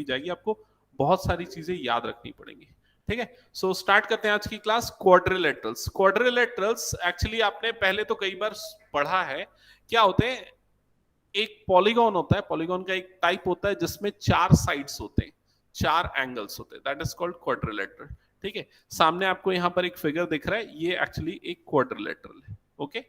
जाएगी, आपको बहुत सारी चीजें याद रखनी पड़ेंगी। ठीक है, सो स्टार्ट करते हैं आज की क्लास। क्वाड्रिलेटरल्स। क्वाड्रिलेटरल्स एक्चुअली आपने पहले तो कई बार पढ़ा है, क्या होते हैं, एक पॉलीगॉन होता है, पॉलीगॉन का एक टाइप होता है जिसमें 4 साइड्स होते हैं, 4 एंगल्स होते हैं, दैट इज कॉल्ड क्वाड्रिलेटरल। ठीक है, सामने आपको यहां पर एक फिगर दिख रहा है, ये एक्चुअली एक क्वाड्रिलेटरल है। ओके,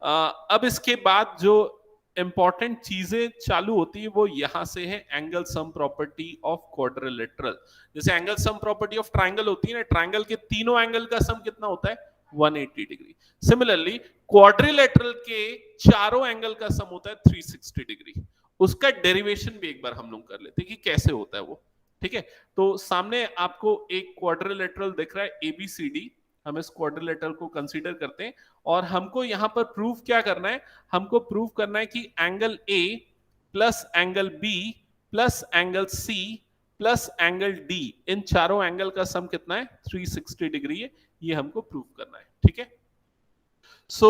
अब इसके बाद जो इंपॉर्टेंट चीजें चालू होती है वो यहां से है, angle sum property of quadrilateral. जैसे angle sum property of triangle होती है ना, ट्राइंगल के तीनों एंगल का सम कितना होता है, 180 डिग्री। सिमिलरली क्वाड्रिलेटरल के चारों एंगल का सम होता है 360 डिग्री। उसका डेरिवेशन भी एक बार हम लोग कर लेते हैं कि कैसे होता है वो। ठीक है, तो सामने आपको एक क्वाड्रिलेटरल दिख रहा है एबीसीडी, हम इस क्वाड्रिलेटरल को कंसीडर करते हैं और हमको यहां पर प्रूफ क्या करना है, हमको प्रूफ करना है कि angle A plus angle B plus angle C plus angle D, इन चारों एंगल का सम कितना है, 360 डिग्री है। ये हमको प्रूफ करना है। ठीक है, सो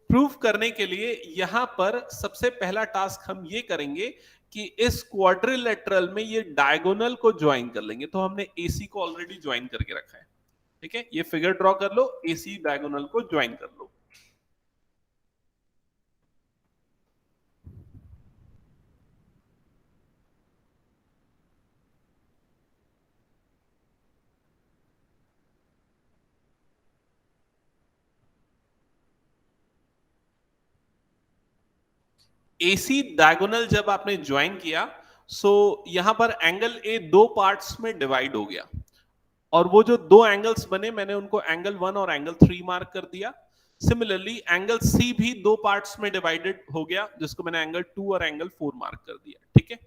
प्रूफ करने के लिए यहां पर सबसे पहला टास्क हम ये करेंगे कि इस क्वाड्रिलेटरल में ये डायगोनल को ज्वाइन कर लेंगे। तो हमने एसी को ऑलरेडी ज्वाइन करके रखा है। ठीक है, ये फिगर ड्रॉ कर लो, एसी डायगोनल को ज्वाइन कर लो। एसी डायगोनल जब आपने ज्वाइन किया, सो यहां पर एंगल ए दो पार्ट्स में डिवाइड हो गया और वो जो दो एंगल्स बने मैंने उनको एंगल 1 और एंगल 3 मार्क कर दिया। सिमिलरली एंगल सी भी दो पार्ट्स में डिवाइडेड हो गया जिसको मैंने एंगल 2 और एंगल 4 मार्क कर दिया। ठीक है,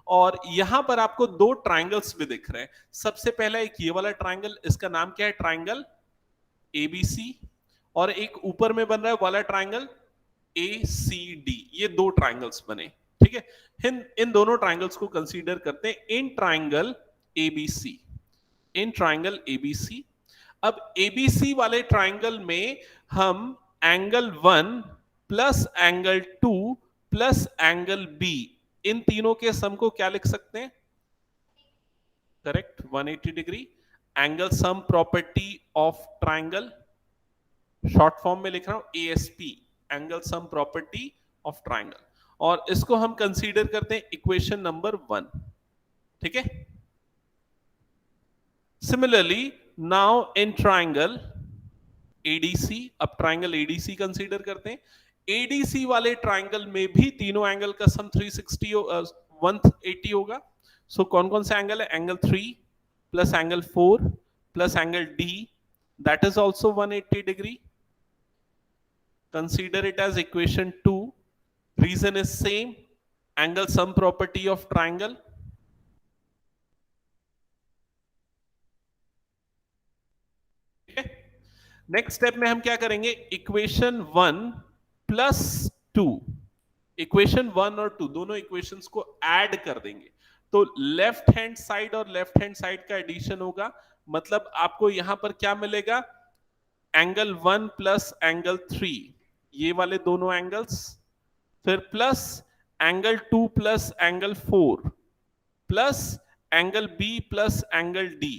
और यहां पर आपको दो ट्राइंगल्स भी दिख रहे हैं। सबसे पहला एक ये वाला ट्राइंगल, इसका नाम क्या है, ट्राइंगल एबीसी, और एक ऊपर में बन रहा है वाला ट्राइंगल ए सी डी। ये दो ट्राइंगल्स बने। ठीक है, इन दोनों ट्राइंगल्स को कंसीडर करते हैं in triangle ABC, in triangle ABC. अब एबीसी वाले ट्राइंगल में हम angle 1 plus angle 2 plus angle B, इन तीनों के सम को क्या लिख सकते हैं, correct, 180 degree. Angle sum property of triangle, short form में लिख रहा हूं ASP, angle sum property of triangle, और इसको हम कंसीडर करते हैं इक्वेशन नंबर 1। ठीक है, similarly now in triangle ADC, अब ट्राइंगल एडीसी कंसीडर करते हैं। एडीसी वाले ट्राइंगल में भी तीनों एंगल का सम 360 180 होगा। सो कौन कौन सा एंगल है, angle 3 plus angle 4 plus angle D, that is also 180 degree. Consider it as equation 2. Reason is same. Angle sum property of triangle. Next step में हम क्या करेंगे, इक्वेशन 1 प्लस 2, इक्वेशन 1 और 2 दोनों इक्वेशंस को ऐड कर देंगे। तो लेफ्ट हैंड साइड और लेफ्ट हैंड साइड का एडिशन होगा, मतलब आपको यहां पर क्या मिलेगा, एंगल 1 प्लस एंगल 3, ये वाले दोनों एंगल्स, फिर plus angle 2 plus angle 4 plus angle B plus angle D,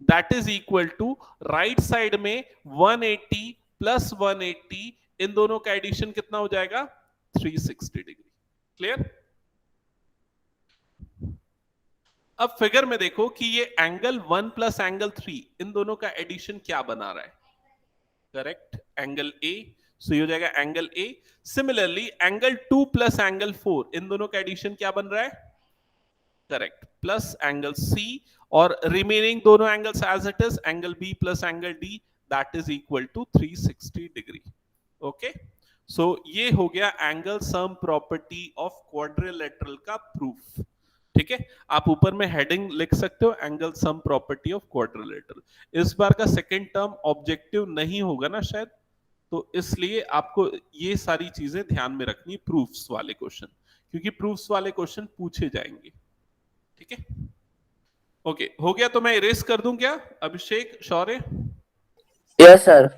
that is equal to right side में 180 प्लस 180, इन दोनों का एडिशन कितना हो जाएगा, 360 डिग्री। क्लियर? अब फिगर में देखो कि ये एंगल 1 प्लस एंगल 3, इन दोनों का एडिशन क्या बना रहा है, करेक्ट, एंगल ए। सो ये हो जाएगा angle A. Similarly angle 2 plus angle 4, इन दोनों का एडिशन क्या बन रहा है, करेक्ट, प्लस एंगल सी, और रिमेनिंग दोनों angles as it is, angle B plus angle D, that is equal to 360 degree. Okay, so ये हो गया angle sum property of quadrilateral का प्रूफ। ठीक है, आप ऊपर में हेडिंग लिख सकते हो, angle sum property of quadrilateral. इस बार का सेकंड टर्म ऑब्जेक्टिव नहीं होगा ना शायद, तो इसलिए आपको ये सारी चीजें ध्यान में रखनी, प्रूफ्स वाले क्वेश्चन, क्योंकि प्रूफ्स वाले क्वेश्चन पूछे जाएंगे। ठीक है, ओके, हो गया तो मैं इरेज कर दूं क्या, Abhishek, Shaurya? Yes sir.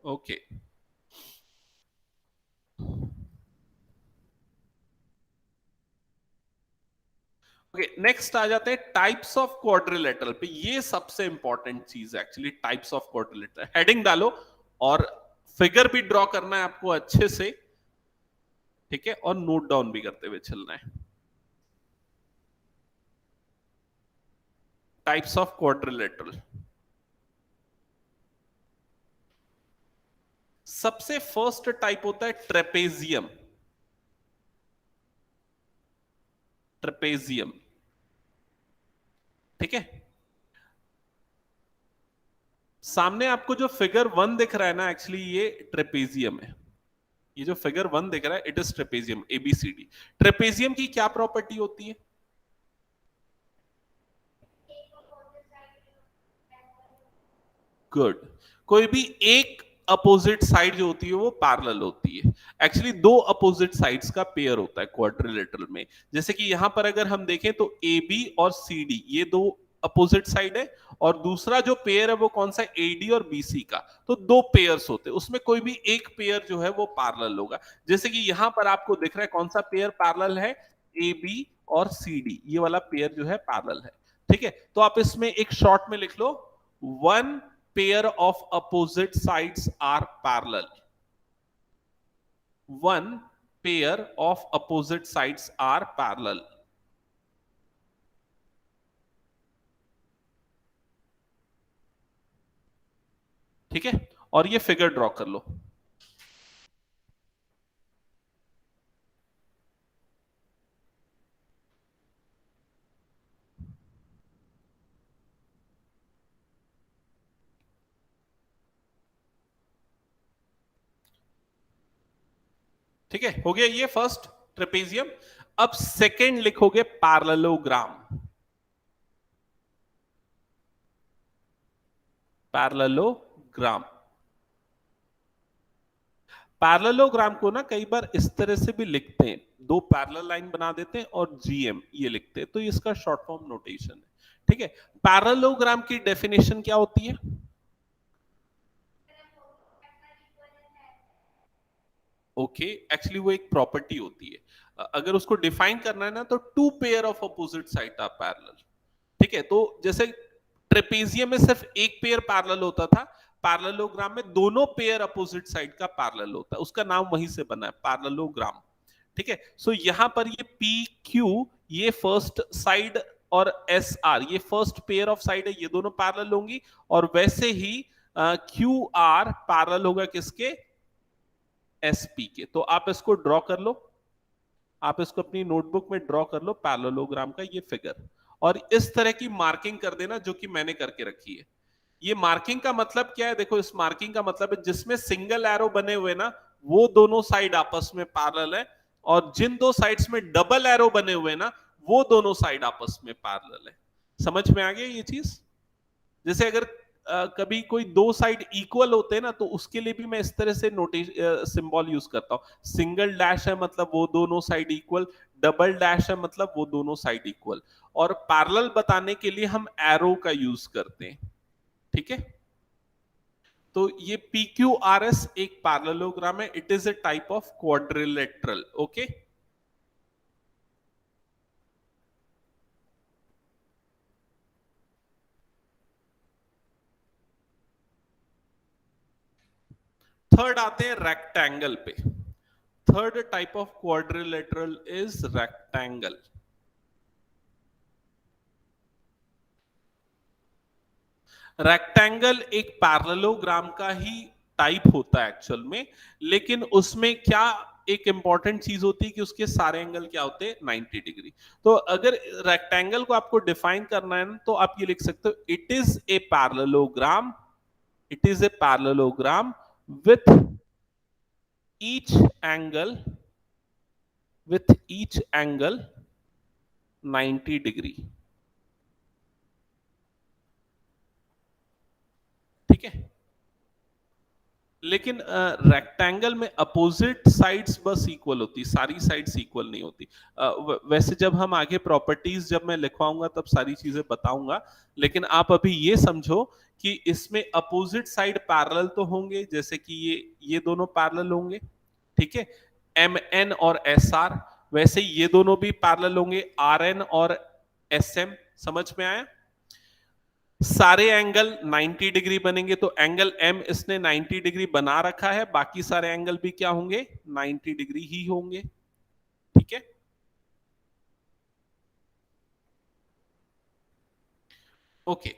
Okay, okay, next आ जाते हैं टाइप्स ऑफ क्वाड्रिलेटरल पे। ये सबसे इंपॉर्टेंट चीज है actually, types of quadrilateral. Heading डालो और फिगर भी ड्रॉ करना है आपको अच्छे से, ठीक है, और नोट डाउन भी करते हुए चलना है। टाइप्स ऑफ क्वाड्रिलेटरल, सबसे फर्स्ट टाइप होता है ट्रेपेजियम। ट्रेपेजियम, ठीक है। सामने आपको जो फिगर 1 दिख रहा है ना, एक्चुअली ये ट्रेपेजियम है। ये जो फिगर 1 दिख रहा है, it is trapezium, ABCD. Trapezium की क्या प्रॉपर्टी होती है? गुड। कोई भी एक अपोजिट साइड जो होती है वो पैरेलल होती है। एक्चुअली दो अपोजिट साइड्स का पेयर होता है क्वाड्रिलेटरल में। जैसे कि यहां पर अगर हम देखें तो ए बी और सी डी, ये दो अपोजिट साइड है, और दूसरा जो पेयर है वो कौन सा, ए डी और बी सी का। तो दो पेयर्स होते हैं, उसमें कोई भी एक पेयर जो है वो पैरेलल होगा। जैसे कि यहां पर आपको दिख रहा है कौन सा पेयर पैरेलल है, ए बी और सी डी, ये वाला पेयर जो है पैरेलल है, ठीक है। तो आप इसमें एक शॉर्ट में लिख लो, one pair of opposite sides are parallel. One pair of opposite sides are parallel. ठीक है, और ये फिगर ड्रॉ कर लो। ठीक है, हो गया ये फर्स्ट ट्रेपेजियम। अब सेकंड लिखोगे पैरेललोग्राम। पैरेललोग्राम, पैरेललोग्राम को ना कई बार इस तरह से भी लिखते हैं, दो पैरेलल लाइन बना देते हैं और जीएम ये लिखते हैं, तो इसका शॉर्ट फॉर्म नोटेशन है, ठीक है। पैरेललोग्राम की डेफिनेशन क्या होती है? ओके, एक्चुअली वो एक प्रॉपर्टी होती है। अगर उसको डिफाइन करना है ना, तो two pair of opposite side are parallel, ठीक है। तो जैसे ट्रेपेजियम में सिर्फ एक पेयर पैरेलल होता था, पैरेललोग्राम में दोनों पेयर अपोजिट साइड का पैरेलल होता है, उसका नाम वहीं से बना है, पैरेललोग्राम, ठीक है। सो यहां पर ये पी क्यू, ये फर्स्ट साइड, और एस आर, ये फर्स्ट पेयर ऑफ साइड है, ये दोनों पैरेलल होंगी। और वैसे ही क्यू आर पैरेलल होगा किसके, एसपी के। तो आप इसको ड्रॉ कर लो, आप इसको अपनी नोटबुक में ड्रॉ कर लो, पैरेललोग्राम का ये फिगर, और इस तरह की मार्किंग कर देना जो कि मैंने करके रखी है। ये मार्किंग का मतलब क्या है, देखो इस मार्किंग का मतलब है जिसमें सिंगल एरो बने हुए ना, वो दोनों साइड आपस में पैरेलल है, और जिन दो साइड्स में डबल एरो बने हुए ना, वो दोनों साइड आपस में पैरेलल है। समझ में आ गया ये चीज? जैसे अगर कभी कोई दो साइड इक्वल होते हैं ना, तो उसके लिए भी मैं इस तरह से नोटिस सिंबल यूज करता हूं। सिंगल डैश है मतलब वो दोनों साइड इक्वल, डबल डैश है मतलब वो दोनों साइड इक्वल, और पैरेलल बताने के लिए हम एरो का यूज करते हैं, ठीक है। तो ये पी क्यू आर एस एक पैरेललोग्राम है, it is A type of quadrilateral, okay. Third आते हैं रेक्टेंगल पे। Third type of quadrilateral is rectangle. Rectangle एक पैरेललोग्राम का ही टाइप होता है एक्चुअल में, लेकिन उसमें क्या एक इंपॉर्टेंट चीज होती है कि उसके सारे एंगल क्या होते हैं, 90 डिग्री। तो अगर रेक्टेंगल को आपको डिफाइन करना है तो आप ये लिख सकते हो, it is a parallelogram, it is a parallelogram with each angle, with each angle 90 degree, ठीक है। लेकिन रेक्टेंगल में अपोजिट साइड्स बस इक्वल होती, सारी साइड्स इक्वल नहीं होती। वैसे जब हम आगे प्रॉपर्टीज जब मैं लिखवाऊंगा तब सारी चीजें बताऊंगा, लेकिन आप अभी ये समझो कि इसमें अपोजिट साइड पैरेलल तो होंगे, जैसे कि ये दोनों पैरेलल होंगे, ठीक है, एम एन और एस आर। वैसे ये दोनों भी पैरेलल होंगे, आर एन और SM, समझ में आया? सारे एंगल 90 डिग्री बनेंगे, तो एंगल M इसने 90 डिग्री बना रखा है, बाकी सारे एंगल भी क्या होंगे? 90 डिग्री ही होंगे, ठीक है? ओके,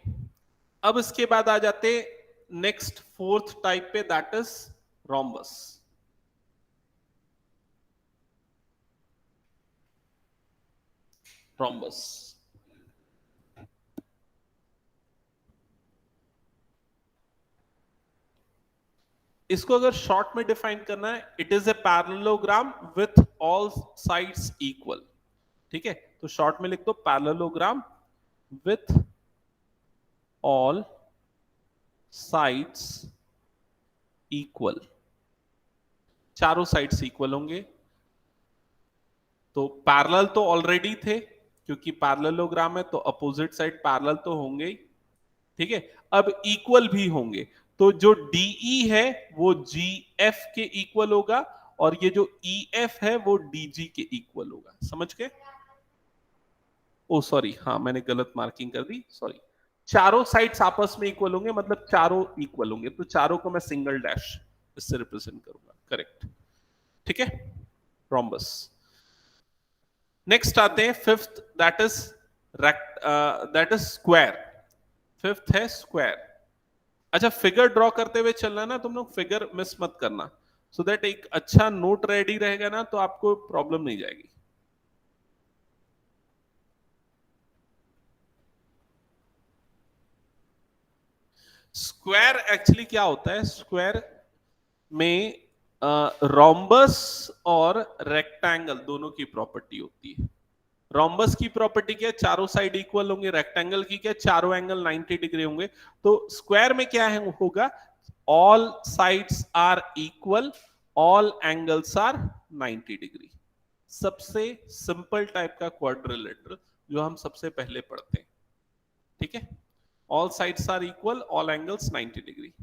अब इसके बाद आ जाते नेक्स्ट फोर्थ टाइप पे, दैट इज रोम्बस। रोम्बस इसको अगर शॉर्ट में डिफाइन करना है, it is a parallelogram with all sides equal, ठीक है? तो शॉर्ट में लिख दो parallelogram with all sides equal, चारों साइड्स इक्वल होंगे। तो पैरेलल तो ऑलरेडी थे, क्योंकि पैरेललोग्राम है तो अपोजिट साइड पैरेलल तो होंगे ही, ठीक है? अब इक्वल भी होंगे, तो जो DE है वो GF के इक्वल होगा, और ये जो EF है वो DG के इक्वल होगा, समझ गए? ओ सॉरी, हाँ मैंने गलत मार्किंग कर दी, सॉरी। चारों साइड्स आपस में इक्वल होंगे, मतलब चारों इक्वल होंगे, तो चारों को मैं सिंगल डैश इससे रिप्रेजेंट करूंगा, करेक्ट, ठीक है? रोम्बस। नेक्स्ट आते हैं fifth, that is square. Fifth है स्क्वायर। अच्छा, फिगर ड्रॉ करते हुए चलना ना, तुम लोग फिगर मिस मत करना, सो दैट एक अच्छा नोट रेडी रहेगा ना, तो आपको प्रॉब्लम नहीं जाएगी। स्क्वायर एक्चुअली क्या होता है? स्क्वायर में रोम्बस और रेक्टेंगल दोनों की प्रॉपर्टी होती है। रोम्बस की प्रॉपर्टी क्या है? चारों साइड इक्वल होंगे। रेक्टेंगल की क्या है? चारों एंगल 90 डिग्री होंगे। तो स्क्वायर में क्या है होगा? All sides are equal, all angles are 90 degree. सबसे सिंपल टाइप का क्वाड्रिलेटरल जो हम सबसे पहले पढ़ते हैं, ठीक है? All sides are equal, all angles 90 degree.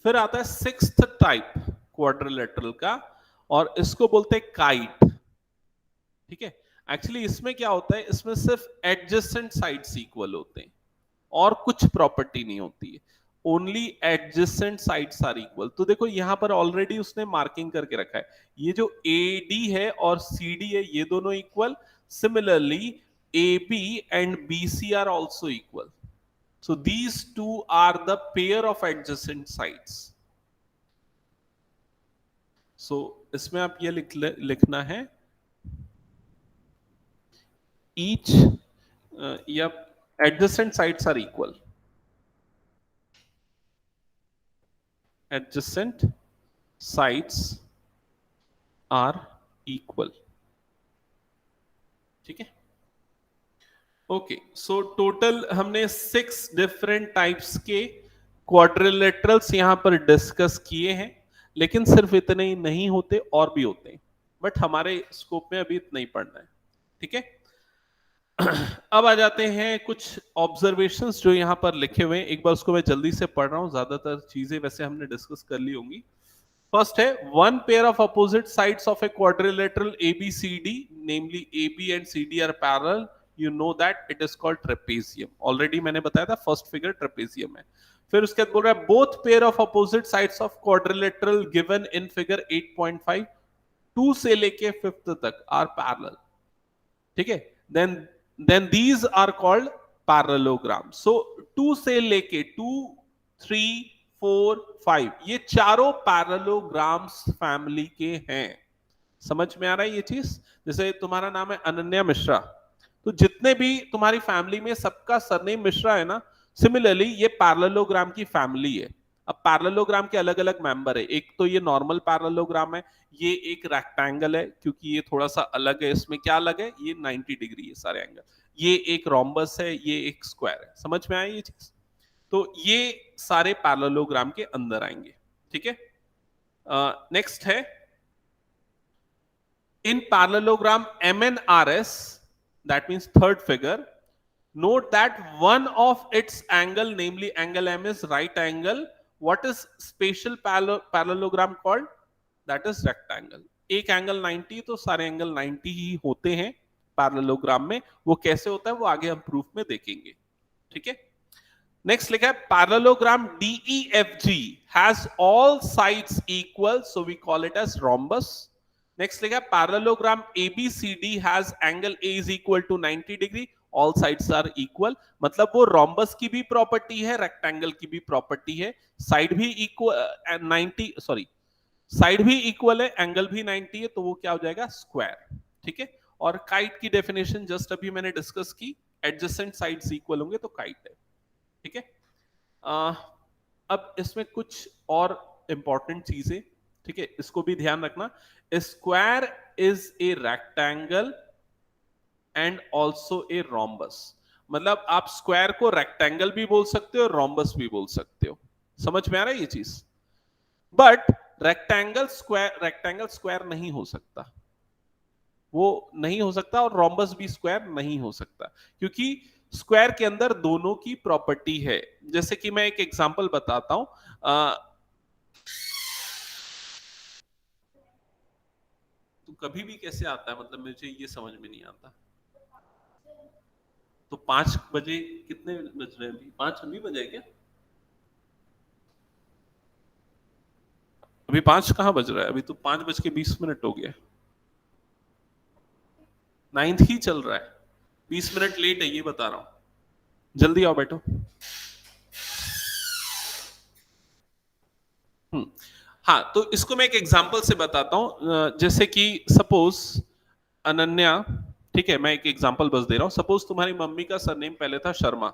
फिर आता है सिक्स्थ टाइप क्वाड्रिलेटरल का, और इसको बोलते हैं काइट, ठीक है? एक्चुअली इसमें क्या होता है? इसमें सिर्फ एडजेसेंट साइड्स इक्वल होते हैं और कुछ प्रॉपर्टी नहीं होती है, only adjacent sides are equal. तो देखो यहां पर ऑलरेडी उसने मार्किंग करके रखा है, ये जो AD है और CD है ये दोनों equal, similarly AB and BC are also equal, so these two are the pair of adjacent sides. So इसमें आप ये लिखना है each या adjacent sides are equal, adjacent sides are equal, ठीक है? ओके, सो टोटल हमने 6 डिफरेंट टाइप्स के क्वाड्रिलेटरल्स यहां पर डिस्कस किए हैं, लेकिन सिर्फ इतने ही नहीं होते, और भी होते हैं, बट हमारे स्कोप में अभी इतना ही पढ़ना है, ठीक है? अब आ जाते हैं कुछ ऑब्जर्वेशंस जो यहां पर लिखे हुए हैं, एक बार उसको मैं जल्दी से पढ़ रहा हूं, ज्यादातर चीजें वैसे हमने डिस्कस कर ली होंगी। फर्स्ट है, one pair of opposite sides of a quadrilateral ABCD, namely AB and CD are parallel, you know that it is called trapezium. Already मैंने बताया था फर्स्ट फिगर ट्रेपेजियम है। फिर उसके बाद बोल रहा है both pair of opposite sides of quadrilateral given in figure 8.5, 2 से लेके 5th तक आर पैरेलल, ठीक है? Then these are called parallelogram. So 2 से लेके 2, 3, 4, 5 ये चारों पैरेललोग्राम्स फैमिली के हैं। समझ में आ रहा है ये चीज? जैसे तुम्हारा नाम है अनन्या मिश्रा, तो जितने भी तुम्हारी फैमिली में सबका सरनेम मिश्रा है ना, सिमिलरली ये पैरेललोग्राम की फैमिली है। अब पैरेललोग्राम के अलग अलग मेंबर है, एक तो ये नॉर्मल पैरेललोग्राम है, ये एक रेक्टेंगल है क्योंकि ये थोड़ा सा अलग है, इसमें क्या अलग है? ये 90 डिग्री है सारे एंगल। ये एक रोम्बस है, ये एक स्क्वायर है। समझ में आया ये चीज? तो ये सारे पैरेललोग्राम के अंदर आएंगे, ठीक है? नेक्स्ट है in parallelogram MNRS, that means third figure, note that one of its angle, namely angle M, is right angle. What is spatial parallelogram called? That is rectangle. एक एंगल 90 तो सारे एंगल 90 ही होते हैं पैरेललोग्राम में. वो कैसे होता है वो आगे हम प्रूफ में देखेंगे. ठीक है. नेक्स्ट लिखा है parallelogram DEFG has all sides equal, so we call it as rhombus. Next लिखा है parallelogram ABCD has angle A is equal to 90 degree, all sides are equal. मतलब वो rhombus की भी प्रॉपर्टी है, रेक्टेंगल की भी प्रॉपर्टी है. साइड भी इक्वल 90, सॉरी साइड भी इक्वल है, एंगल भी 90 है, तो वो क्या हो जाएगा? स्क्वायर. ठीक है. और काइट की डेफिनेशन जस्ट अभी मैंने डिस्कस की, एडजेसेंट साइड्स इक्वल होंगे तो काइट है. ठीक है. अब इसमें कुछ और इंपॉर्टेंट चीजें, ठीक है, इसको भी ध्यान रखना. Square is a rectangle and also a rhombus. मतलब आप स्क्वायर को रेक्टेंगल भी बोल सकते हो, रोम्बस भी बोल सकते हो. समझ में आ रहा है ये चीज? बट रेक्टेंगल स्क्वायर नहीं हो सकता, वो नहीं हो सकता, और रोम्बस भी स्क्वायर नहीं हो सकता, क्योंकि स्क्वायर के अंदर दोनों की प्रॉपर्टी है. जैसे कि मैं एक एग्जांपल बताता हूं. तो कभी भी कैसे आता है, मतलब मुझे ये समझ में नहीं आता. तो 5 बजे कितने बज रहे हैं अभी? 5 नहीं बजे क्या? अभी 5 कहां बज रहा है? अभी तो 5:20 हो गया. 9th ही चल रहा है. 20 मिनट लेट है, ये बता रहा हूं. जल्दी आओ, बैठो. हाँ, तो इसको मैं एक एग्जांपल से बताता हूं. जैसे कि सपोज अनन्या, ठीक है, मैं एक एग्जांपल बस दे रहा हूं. सपोज तुम्हारी मम्मी का सरनेम पहले था शर्मा,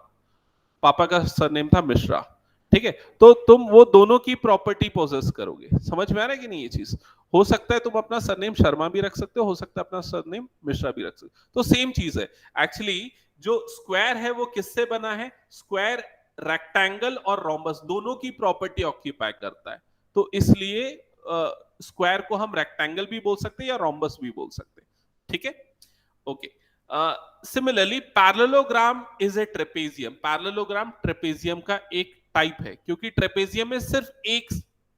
पापा का सरनेम था मिश्रा. ठीक है. तो तुम वो दोनों की प्रॉपर्टी पोजेस करोगे. समझ में आ रहा है कि नहीं ये चीज? हो सकता है तुम अपना सरनेम शर्मा भी रख सकते हो सकता है अपना सरनेम मिश्रा भी रख सकते हो. तो सेम चीज है एक्चुअली. जो स्क्वायर है वो किससे बना है? स्क्वायर रेक्टेंगल और रोम्बस दोनों की प्रॉपर्टी ऑक्यूपाई करता है. तो इसलिए स्क्वायर को हम रेक्टेंगल भी बोल सकते हैं या रोम्बस भी बोल सकते हैं. ठीक है. Okay. Similarly parallelogram is a trapezium. Parallelogram trapezium का एक टाइप है, क्योंकि ट्रेपेजियम में सिर्फ एक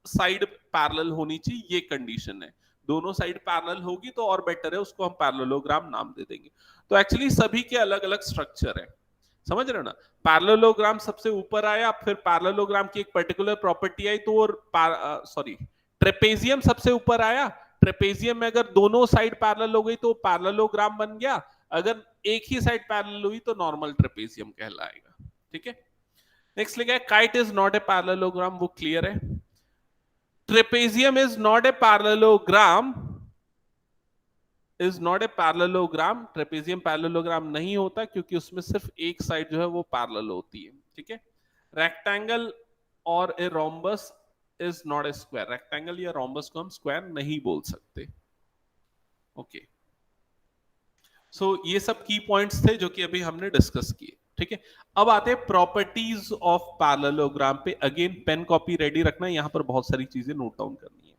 साइड पैरेलल होनी चाहिए, ये कंडीशन है. दोनों साइड पैरेलल होगी तो और बेटर है, उसको हम पैरेललोग्राम नाम दे देंगे. तो एक्चुअली सभी के अलग अलग स्ट्रक्चर है. समझ रहे हो ना? पैरेललोग्राम सबसे ऊपर आया, फिर पैरेललोग्राम की एक पर्टिकुलर प्रॉपर्टी आई, तो सॉरी ट्रेपेजियम सबसे ऊपर आया. ट्रेपेजियम में अगर दोनों साइड पैरेलल हो गई तो पैरेललोग्राम बन गया. अगर एक ही साइड पैरेलल हुई तो नॉर्मल ट्रेपेजियम कहलाएगा. ठीक है. नेक्स्ट लिखा है kite is not a parallelogram. वो क्लियर है. Trapezium is not a parallelogram. Is not a parallelogram. Trapezium parallelogram नहीं होता, क्योंकि उसमें सिर्फ एक साइड जो है वो पैरेलल होती है. ठीक है. रेक्टेंगल और a rhombus is not a square. Rectangle या रोम्बस को हम स्क्वायर नहीं बोल सकते. ओके. सो ये सब की पॉइंट्स थे जो कि अभी हमने डिस्कस किए. ठीक है. अब आते हैं प्रॉपर्टीज ऑफ पैरेललोग्राम पे. अगेन पेन कॉपी रेडी रखना, यहां पर बहुत सारी चीजें नोट डाउन करनी है.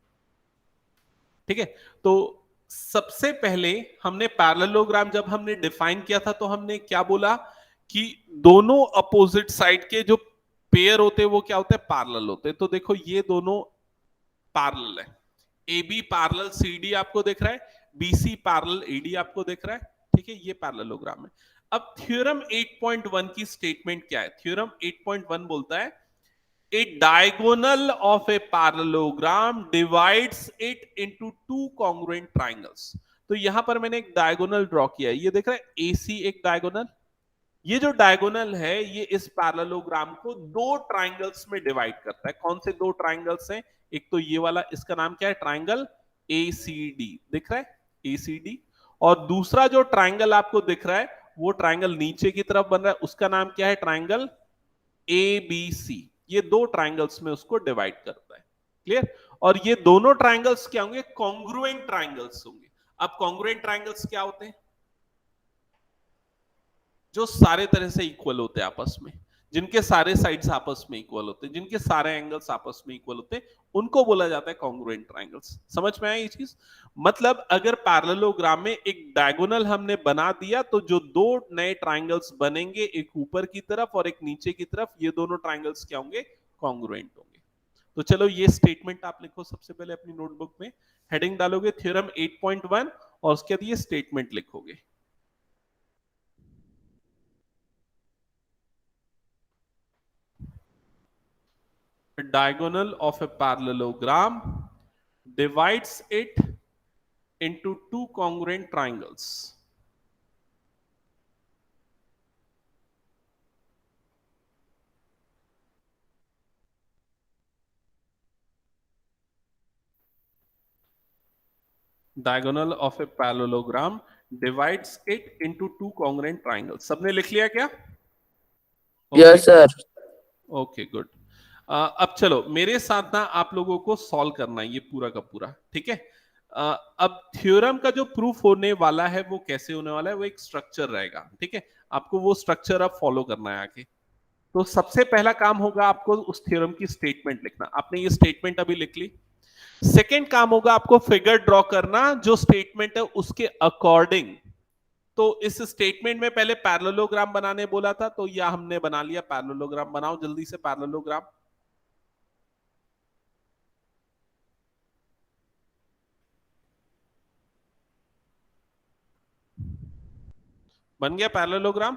ठीक है. तो सबसे पहले हमने पैरेललोग्राम जब हमने डिफाइन किया था तो हमने क्या बोला कि दोनों अपोजिट साइड के जो पेयर होते हैं वो क्या होते हैं? पैरेलल होते हैं. तो देखो ये दोनों पैरेलल है. AB पैरेलल CD आपको दिख रहा है, BC पैरेलल AD आपको दिख रहा है. ठीक है. ये पैरेललोग्राम है. अब थ्योरम 8.1 की स्टेटमेंट क्या है? थ्योरम 8.1 बोलता है a diagonal of a parallelogram divides it into two congruent triangles. तो यहां पर मैंने एक डायगोनल ड्रॉ किया है. ये देख रहे हैं AC एक डायगोनल. ये जो डायगोनल है ये इस पैरेललोग्राम को दो ट्राइंगल्स में डिवाइड करता है. कौन से दो ट्राइंगल्स हैं? एक तो ये वाला, इसका नाम क्या है? Triangle ACD. दिख रहा है ACD. और दूसरा जो ट्राइंगल आपको दिख रहा है वो ट्राइंगल नीचे की तरफ बन रहा है, उसका नाम क्या है? Triangle ABC. ये दो ट्राइंगल्स में उसको डिवाइड करता है. क्लियर? और ये दोनों ट्राइंगल्स क्या होंगे? कॉन्ग्रुएंट ट्राइंगल्स होंगे. अब कॉन्ग्रुएंट ट्राइंगल्स क्या होते हैं? जो सारे तरह से इक्वल होते हैं आपस में. जिनके सारे साइड्स आपस में इक्वल होते हैं, जिनके सारे एंगल्स आपस में इक्वल होते हैं, उनको बोला जाता है कॉन्ग्रुएंट ट्रायंगल्स। समझ में आया ये चीज? मतलब अगर पैरेललोग्राम में एक डायगोनल हमने बना दिया तो जो दो नए ट्रायंगल्स बनेंगे, एक ऊपर की तरफ और एक नीचे की तरफ, ये दोनों ट्रायंगल्स क्या होंगे? कॉन्ग्रुएंट होंगे। तो चलो ये स्टेटमेंट आप लिखो सबसे पहले अपनी नोटबुक में, हेडिंग डालोगे थ्योरम 8.1 और उसके बाद ये स्टेटमेंट लिखोगे। A diagonal of a parallelogram divides it into two congruent triangles. Diagonal of a parallelogram divides it into two congruent triangles. सबने लिख लिया क्या? Yes, sir. Okay good. अब चलो मेरे साथ ना आप लोगों को सॉल्व करना है ये पूरा का पूरा, ठीक है? अब थ्योरम का जो प्रूफ होने वाला है वो कैसे होने वाला है? वो एक स्ट्रक्चर रहेगा, ठीक है? आपको वो स्ट्रक्चर अब फॉलो करना है आगे। तो सबसे पहला काम होगा आपको उस थ्योरम की स्टेटमेंट लिखना। आपने ये स्टेटमेंट अभी लिख ली। सेकेंड काम होगा आपको फिगर ड्रॉ करना जो स्टेटमेंट है उसके अकॉर्डिंग। तो इस स्टेटमेंट में पहले पैरेललोग्राम बनाने बोला था, तो यह हमने बना लिया। पैरेललोग्राम बनाओ जल्दी से, पैरेललोग्राम। बन गया पैरेललोग्राम?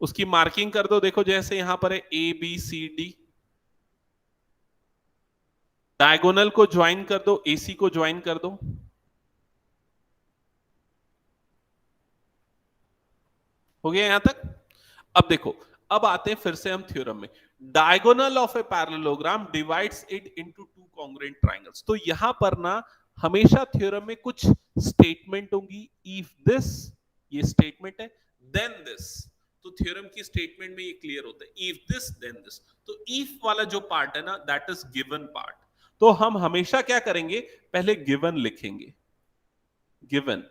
उसकी मार्किंग कर दो। देखो जैसे यहां पर है ABCD, डायगोनल को ज्वाइन कर दो, AC को ज्वाइन कर दो। हो गया यहां तक? अब देखो, अब आते हैं फिर से हम थ्योरम में। Diagonal of a parallelogram divides it into two congruent triangles. तो यहां पर ना हमेशा थ्योरम में कुछ स्टेटमेंट होंगी। इफ दिस, ये स्टेटमेंट है, देन दिस। तो थ्योरम की स्टेटमेंट में ये क्लियर होता है, इफ दिस देन दिस। तो इफ वाला जो पार्ट है ना, दैट इज गिवन पार्ट। तो हम हमेशा क्या करेंगे? पहले गिवन लिखेंगे, गिवन।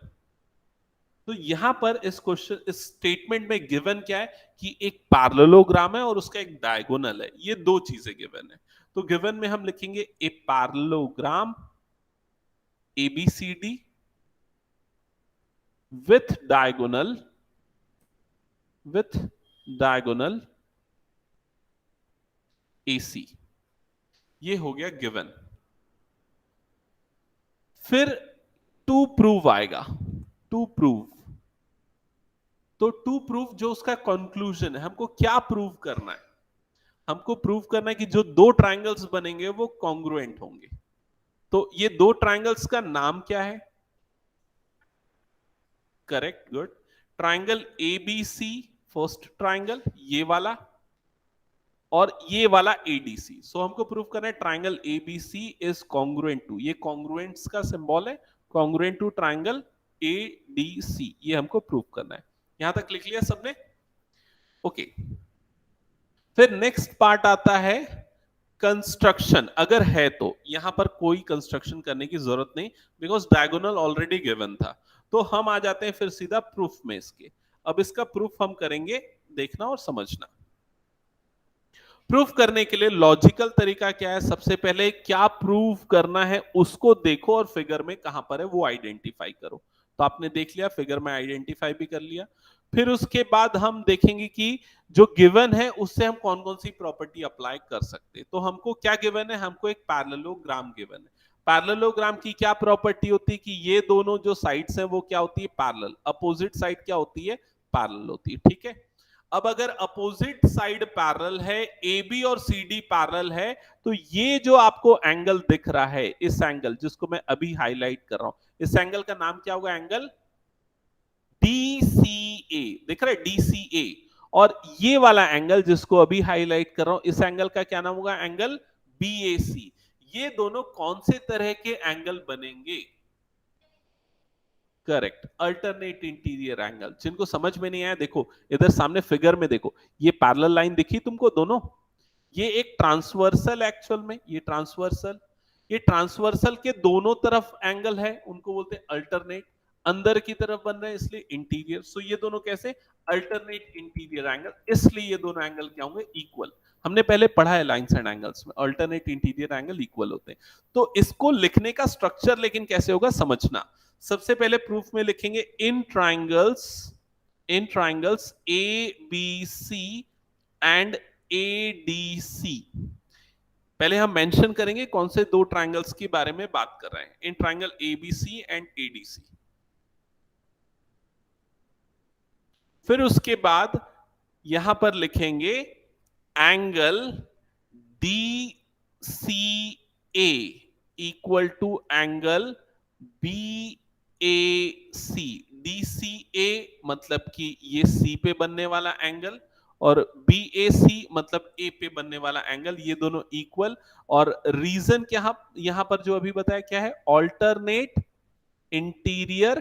तो यहां पर इस क्वेश्चन, इस स्टेटमेंट में गिवन क्या है कि एक पैरेललोग्राम है और उसका एक डायगोनल है। ये दो चीजें गिवन है। तो गिवन में हम लिखेंगे a parallelogram ABCD with diagonal, with diagonal AC। ये हो गया गिवन। फिर टू प्रूव आएगा, टू प्रूव। तो टू प्रूव जो उसका कंक्लूजन है, हमको क्या प्रूव करना है? हमको प्रूव करना है कि जो दो ट्रायंगल्स बनेंगे वो कॉन्ग्रुएंट होंगे। तो ये दो ट्रायंगल्स का नाम क्या है? Correct, good. Triangle ABC first triangle, ये वाला, और ये वाला ADC। सो हमको प्रूव करना है triangle ABC is congruent to, ये कॉन्ग्रुएंट्स का सिंबल है, कॉन्ग्रुएंट टू ट्रायंगल ADC। ये हमको प्रूव करना है। यहां तक लिख लिया सबने? ओके। फिर नेक्स्ट पार्ट आता है कंस्ट्रक्शन। अगर है तो यहां पर कोई कंस्ट्रक्शन करने की जरूरत नहीं, बिकॉज डायगोनल ऑलरेडी गिवन था। तो हम आ जाते हैं फिर सीधा प्रूफ में इसके। अब इसका प्रूफ हम करेंगे, देखना और समझना। प्रूफ करने के लिए लॉजिकल तरीका क्या है? सबसे पहले क्या प्रूफ करना है उसको देखो और फिगर में कहां पर है वो आइडेंटिफाई करो। तो आपने देख लिया, फिगर में आइडेंटिफाई भी कर लिया। फिर उसके बाद हम देखेंगे कि जो गिवन है उससे हम कौन कौन सी प्रॉपर्टी अप्लाई कर सकते हैं। तो हमको क्या गिवन है? हमको एक पैरेललोग्राम गिवन है। पैरेललोग्राम की क्या प्रॉपर्टी होती है कि ये दोनों जो साइड्स हैं वो क्या होती है? पैरेलल। अपोजिट साइड क्या होती है? पैरेलल होती है, ठीक है? अब अगर अपोजिट साइड पैरेलल है, AB और CD पैरेलल है, तो ये जो आपको एंगल दिख रहा है, इस एंगल जिसको मैं अभी हाईलाइट कर रहा हूं, इस एंगल का नाम क्या होगा? Angle DCA। दिख रहा है? DCA। और ये वाला एंगल जिसको अभी हाईलाइट कर रहा हूं, इस एंगल का क्या नाम होगा? Angle BAC। ये दोनों कौन से तरह के एंगल बनेंगे? Correct, alternate interior angle. जिनको समझ में नहीं आया, देखो इधर सामने फिगर में देखो, ये पैरेलल लाइन दिखी तुमको दोनों? ये एक ट्रांसवर्सल, एक्चुअल में ये ट्रांसवर्सल, ये ट्रांसवर्सल के दोनों तरफ एंगल है, उनको बोलते हैं अल्टरनेट। अंदर की तरफ बन रहे हैं इसलिए इंटीरियर। सो ये दोनों कैसे, अल्टरनेट इंटीरियर एंगल, इसलिए ये दोनों एंगल क्या होंगे, इक्वल। हमने पहले पढ़ा है लाइंस एंड एंगल्स में, अल्टरनेट इंटीरियर एंगल इक्वल होते हैं। तो इसको लिखने का स्ट्रक्चर लेकिन कैसे होगा समझना। सबसे पहले प्रूफ में लिखेंगे in triangles A B C and A D C. पहले हम मेंशन करेंगे कौन से दो ट्राइंगल्स के बारे में बात कर रहे हैं, in triangle ABC and ADC. फिर उसके बाद यहां पर लिखेंगे angle D C A equal to angle B A C. D C A मतलब कि ये सी पे बनने वाला एंगल, और बी ए सी मतलब ए पे बनने वाला एंगल, ये दोनों इक्वल। और रीजन क्या, यहां पर जो अभी बताया क्या है, alternate interior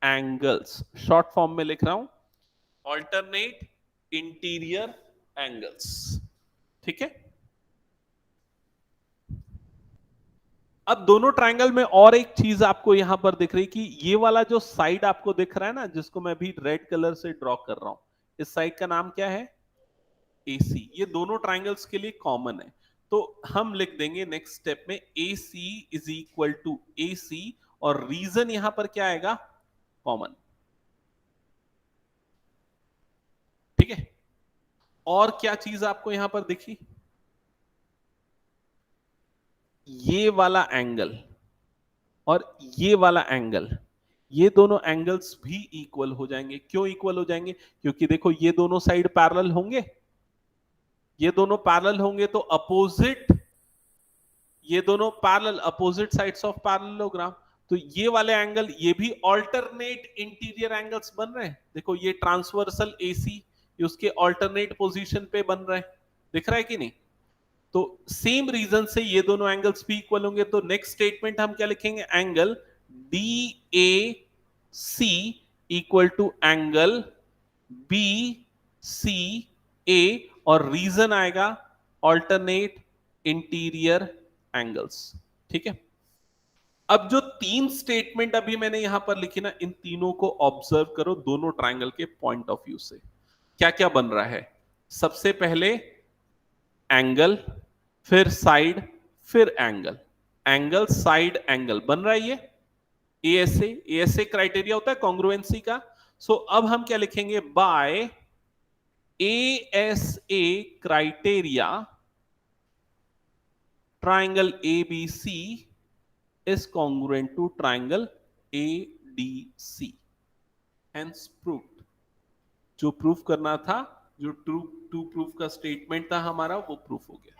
angles, short form में लिख रहा हूं, ऑल्टरनेट इंटीरियर एंगल्स। ठीक है। अब दोनों ट्रायंगल में और एक चीज आपको यहां पर दिख रही कि ये वाला जो साइड आपको दिख रहा है ना, जिसको मैं अभी रेड कलर से ड्रॉ कर रहा हूं, इस साइड का नाम क्या है, AC। ये दोनों ट्रायंगल्स के लिए कॉमन है। तो हम लिख देंगे नेक्स्ट स्टेप में AC is equal to AC, और रीजन यहां पर क्या आएगा, कॉमन। ठीक है। और क्या चीज आपको यहां पर दिखी, ये वाला एंगल और ये वाला एंगल, ये दोनों एंगल्स भी इक्वल हो जाएंगे। क्यों इक्वल हो जाएंगे, क्योंकि देखो ये दोनों साइड पैरेलल होंगे, ये दोनों पैरेलल होंगे तो अपोजिट, ये दोनों parallel, opposite sides of parallelogram. तो ये वाले एंगल ये भी ऑल्टरनेट इंटीरियर एंगल्स बन रहे हैं। देखो ये ट्रांसवर्सल AC, ये उसके ऑल्टरनेट पोजीशन पे बन रहे हैं, दिख रहा है कि नहीं। तो सेम रीजन से ये दोनों एंगल्स भी इक्वल होंगे। तो नेक्स्ट स्टेटमेंट हम क्या लिखेंगे, angle D A C equal to angle B C A, और रीजन आएगा ऑल्टरनेट इंटीरियर एंगल्स। ठीक है। अब जो तीन स्टेटमेंट अभी मैंने यहां पर लिखी ना, इन तीनों को ऑब्जर्व करो दोनों ट्रायंगल के पॉइंट ऑफ व्यू से, क्या क्या बन रहा है। सबसे पहले एंगल, फिर साइड, फिर एंगल, एंगल साइड एंगल बन रहा है ये एएसए क्राइटेरिया होता है कॉन्ग्रुएंसी का। सो अब हम क्या लिखेंगे, by ASA criteria triangle ABC is congruent to triangle ADC, hence proved. जो प्रूफ करना था, जो टू प्रूफ का स्टेटमेंट था हमारा, वो प्रूफ हो गया।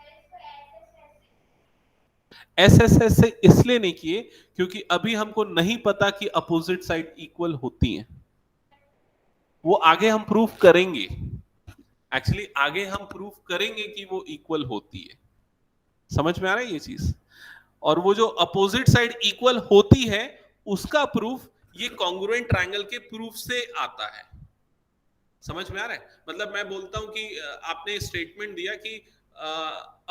एसएसएस से इसलिए नहीं किए क्योंकि अभी हमको नहीं पता कि अपोजिट साइड इक्वल होती हैं, वो आगे हम प्रूफ करेंगे। एक्चुअली आगे हम प्रूफ करेंगे कि वो इक्वल होती है। समझ में आ रहा है ये चीज। और वो जो अपोजिट साइड इक्वल होती है उसका प्रूफ ये कॉन्ग्रुएंट ट्रायंगल के प्रूफ से आता है। समझ में आ रहा है। मतलब मैं बोलता हूं कि आपने स्टेटमेंट दिया कि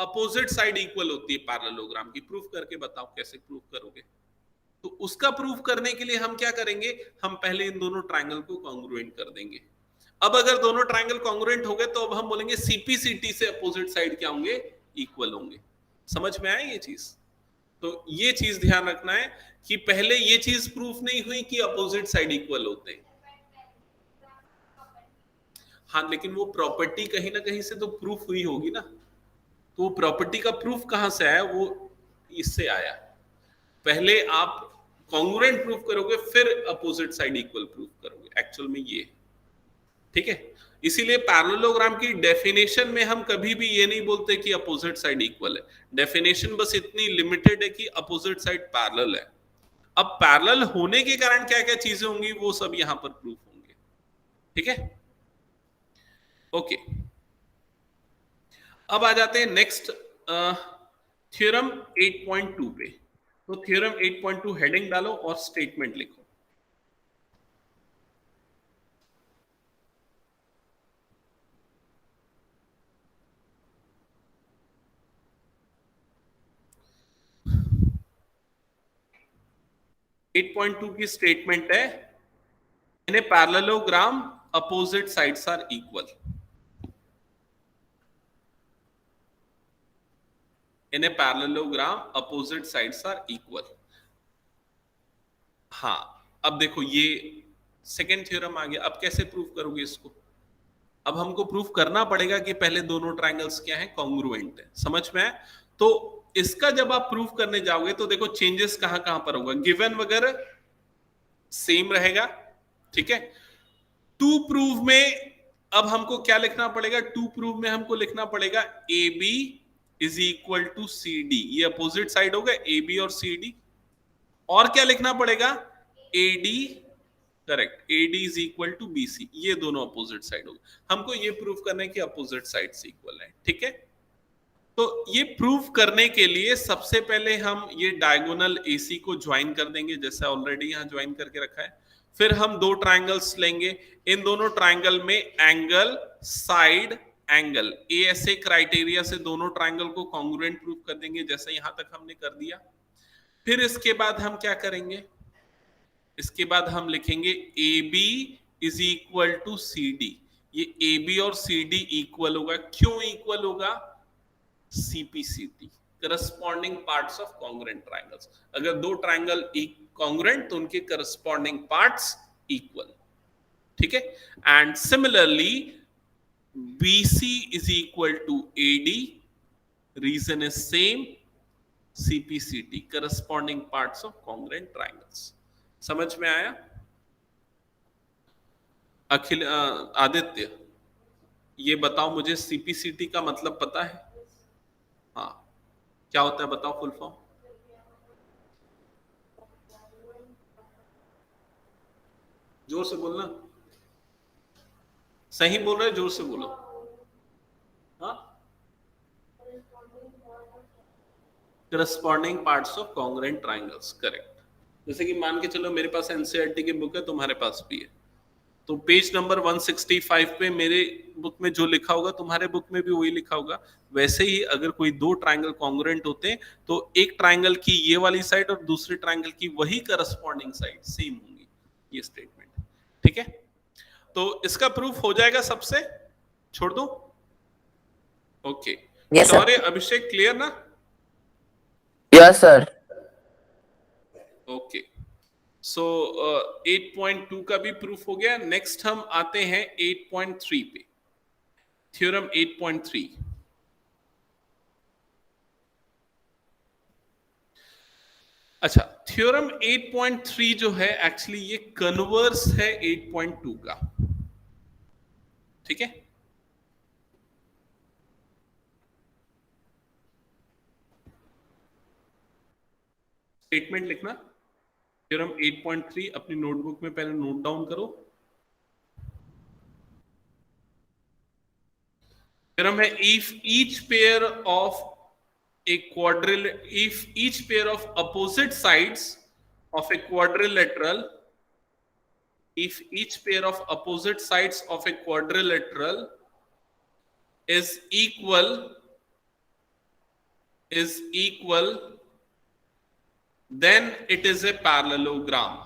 अपोजिट साइड इक्वल होती है पैरेललोग्राम की, प्रूफ करके बताओ कैसे प्रूफ करोगे। तो उसका प्रूफ करने के लिए हम क्या करेंगे, हम पहले इन दोनों ट्रायंगल को कॉन्ग्रुएंट कर देंगे। अब अगर दोनों ट्रायंगल कॉन्ग्रुएंट हो गए तो अब हम बोलेंगे सीपीसीटी से अपोजिट साइड क्या होंगे, इक्वल होंगे। समझ में आया ये चीज। तो ये चीज ध्यान रखना है कि पहले ये चीज प्रूफ नहीं हुई कि अपोजिट साइड इक्वल होते हैं। हाँ, लेकिन वो प्रॉपर्टी कहीं ना कहीं से तो प्रूफ हुई होगी ना। तो वो प्रॉपर्टी का प्रूफ कहां से आया, वो इससे आया। पहले आप कॉन्ग्रुएंट प्रूफ करोगे, फिर अपोजिट साइड इक्वल प्रूफ करोगे, एक्चुअल में ये। ठीक है। इसीलिए पैरेललोग्राम की डेफिनेशन में हम कभी भी ये नहीं बोलते कि अपोजिट साइड इक्वल है। डेफिनेशन बस इतनी लिमिटेड है कि अपोजिट साइड पैरेलल है। अब पैरेलल होने के कारण क्या क्या चीजें होंगी वो सब यहां पर प्रूफ होंगे। ठीक है। ओके। अब आ जाते हैं नेक्स्ट थ्योरम 8.2 पे। तो थ्योरम 8.2 हेडिंग डालो और स्टेटमेंट लिखो। 8.2 की स्टेटमेंट है, in a parallelogram opposite sides are equal. In a parallelogram opposite sides are equal. हाँ, अब देखो ये सेकेंड थ्योरम आ गया। अब कैसे प्रूव करोगे इसको? अब हमको प्रूव करना पड़ेगा कि पहले दोनों ट्रायंगल्स क्या है, कॉन्ग्रुएंट है। समझ में है? तो इसका जब आप प्रूव करने जाओगे तो देखो चेंजेस कहां कहां पर होगा। गिवन वगैरह सेम रहेगा, ठीक है। टू प्रूव में अब हमको क्या लिखना पड़ेगा? टू प्रूव में हमको लिखना पड़ेगा A B is equal to C D. ये अपोजिट साइड हो गए ए बी और सी डी। और क्या लिखना पड़ेगा? A D, correct, A D is equal to B C. ये दोनों अपोजिट साइड हो गए। हमको ये प्रूव करना है कि अपोजिट साइड से इक्वल है, ठीक है। तो ये प्रूव करने के लिए सबसे पहले हम ये डायगोनल एसी को ज्वाइन कर देंगे, जैसे ऑलरेडी यहां ज्वाइन करके रखा है। फिर हम दो ट्रायंगल्स लेंगे, इन दोनों ट्रायंगल में एंगल, साइड, एंगल, ये ऐसे क्राइटेरिया से दोनों ट्रायंगल को कॉन्ग्रुएंट प्रूव कर देंगे, जैसे यहां तक हमने कर दिया। फिर इसके बाद हम क्या करेंगे? इसके बाद हम लिखेंगे A B is equal to C D. ये ए बी और सी डी इक्वल होगा। क्यों इक्वल होगा? CPCT, corresponding parts of congruent triangles. अगर दो ट्रायंगल कॉन्ग्रुएंट तो उनके करस्पॉन्डिंग पार्ट्स इक्वल, ठीक है। And similarly BC is equal to AD, reason is same, CPCT, corresponding parts of congruent triangles. समझ में आया? अखिल, आदित्य, ये बताओ मुझे, सीपीसीटी का मतलब पता है? हाँ, क्या होता है बताओ फुल फॉर्म? जोर से बोलना, सही बोल रहे, जोर से बोलो। हाँ, corresponding parts of congruent triangles, correct. जैसे कि मान के चलो मेरे पास एनसीईआरटी की बुक है, तुम्हारे पास भी है, तो पेज नंबर 165 पे मेरे बुक में जो लिखा होगा तुम्हारे बुक में भी वही लिखा होगा। वैसे ही अगर कोई दो ट्रायंगल कॉन्ग्रुएंट होते हैं तो एक ट्रायंगल की ये वाली साइड और दूसरे ट्रायंगल की वही करस्पॉन्डिंग साइड सेम होंगी, ये स्टेटमेंट, ठीक है। तो इसका प्रूफ हो जाएगा सबसे, छोड़ दो। ओके, शौर्य, अभिषेक, क्लियर ना? Yes sir. ओके, सो 8.2 का भी प्रूफ हो गया। नेक्स्ट हम आते हैं 8.3 पे, थ्योरम 8.3। अच्छा, थ्योरम 8.3 जो है एक्चुअली ये कन्वर्स है 8.2 का, ठीक है। स्टेटमेंट लिखना, थ्योरम 8.3 अपनी नोटबुक में पहले नोट डाउन करो। थ्योरम है, if each pair of a if each pair of opposite sides of a quadrilateral, if each pair of opposite sides of a quadrilateral is equal, then it is a parallelogram.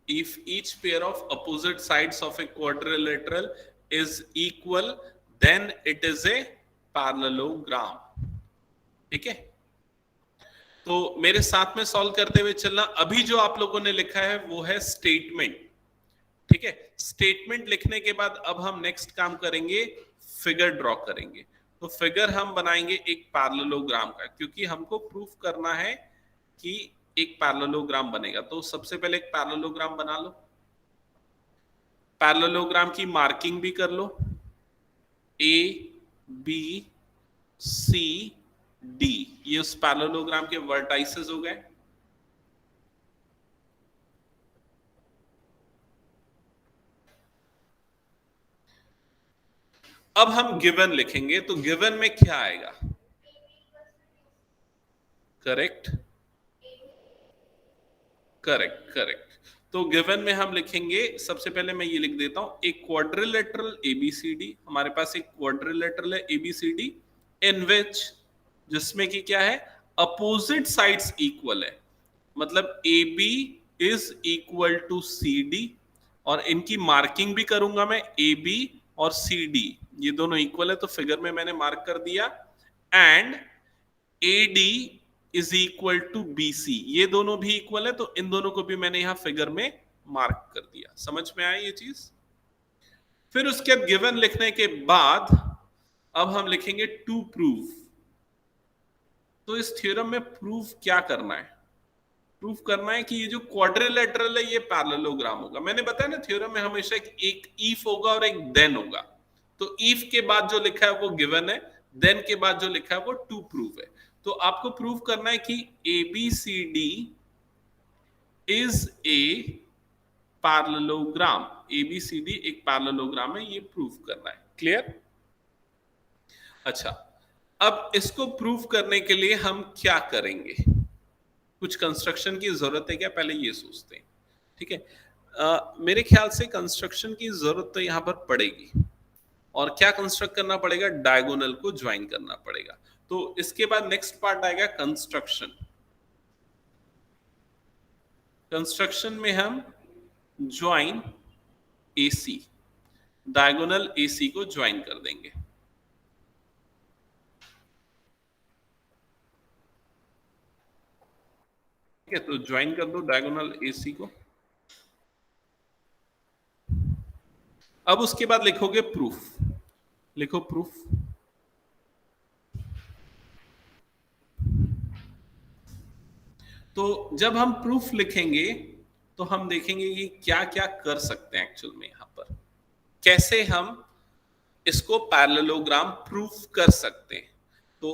If each pair of opposite sides of a quadrilateral is equal, then it is a parallelogram, ठीक है। तो मेरे साथ में solve करते हुए चलना। अभी जो आप लोगों ने लिखा है वो है स्टेटमेंट, ठीक है। स्टेटमेंट लिखने के बाद अब हम नेक्स्ट काम करेंगे, फिगर ड्रॉ करेंगे। तो फिगर हम बनाएंगे एक पैरेललोग्राम का, क्योंकि हमको प्रूफ करना है कि एक पैरेललोग्राम बनेगा। तो सबसे पहले एक पैरेललोग्राम बना लो, पैरेललोग्राम की मार्किंग भी कर लो, ए बी सी डी, ये उस पैरेललोग्राम के वर्टाइसेस हो गए। अब हम गिवन लिखेंगे, तो गिवन में क्या आएगा? Correct, correct, correct. तो गिवन में हम लिखेंगे, सबसे पहले मैं ये लिख देता हूं, एक क्वाड्रिलेटरल एबीसीडी। हमारे पास एक क्वाड्रिलेटरल है एबीसीडी, इन विच, जिसमें कि क्या है, अपोजिट साइड्स इक्वल है, मतलब A B is equal to C D, और इनकी मार्किंग भी करूंगा मैं, ए बी और सी डी ये दोनों इक्वल है तो फिगर में मैंने मार्क कर दिया, and A D is equal to B C, ये दोनों भी इक्वल है तो इन दोनों को भी मैंने यहां फिगर में मार्क कर दिया। समझ में आई ये चीज? फिर उसके बाद गिवन लिखने के बाद अब हम लिखेंगे टू प्रूव। तो इस थ्योरम में प्रूफ क्या करना है? प्रूफ करना है कि ये जो क्वाड्रिलेटरल है ये पैरेललोग्राम होगा। मैंने बताया ना थ्योरम में हमेशा एक इफ होगा और एक देन होगा, तो इफ के बाद जो लिखा है वो गिवन है, देन के बाद जो लिखा है वो टू प्रूव है। तो आपको प्रूव करना है कि A B C D is a parallelogram, A B C D एक पैरेललोग्राम है, ये प्रूव करना है। क्लियर? अच्छा, अब इसको प्रूव करने के लिए हम क्या करेंगे? कुछ कंस्ट्रक्शन की जरूरत है क्या, पहले ये सोचते हैं। ठीक है, मेरे ख्याल से कंस्ट्रक्शन की जरूरत तो यहां पर पड़ेगी, और क्या कंस्ट्रक्ट करना पड़ेगा? डायगोनल को ज्वाइन करना पड़ेगा। तो इसके बाद नेक्स्ट पार्ट आएगा कंस्ट्रक्शन। कंस्ट्रक्शन में हम ज्वाइन एसी, डायगोनल एसी को ज्वाइन कर देंगे। ठीक है, तो ज्वाइन कर दो डायगोनल एसी को। अब उसके बाद लिखोगे प्रूफ, लिखो प्रूफ। तो जब हम प्रूफ लिखेंगे तो हम देखेंगे कि क्या क्या कर सकते हैं एक्चुअल में, यहां पर कैसे हम इसको पैरेललोग्राम प्रूफ कर सकते हैं। तो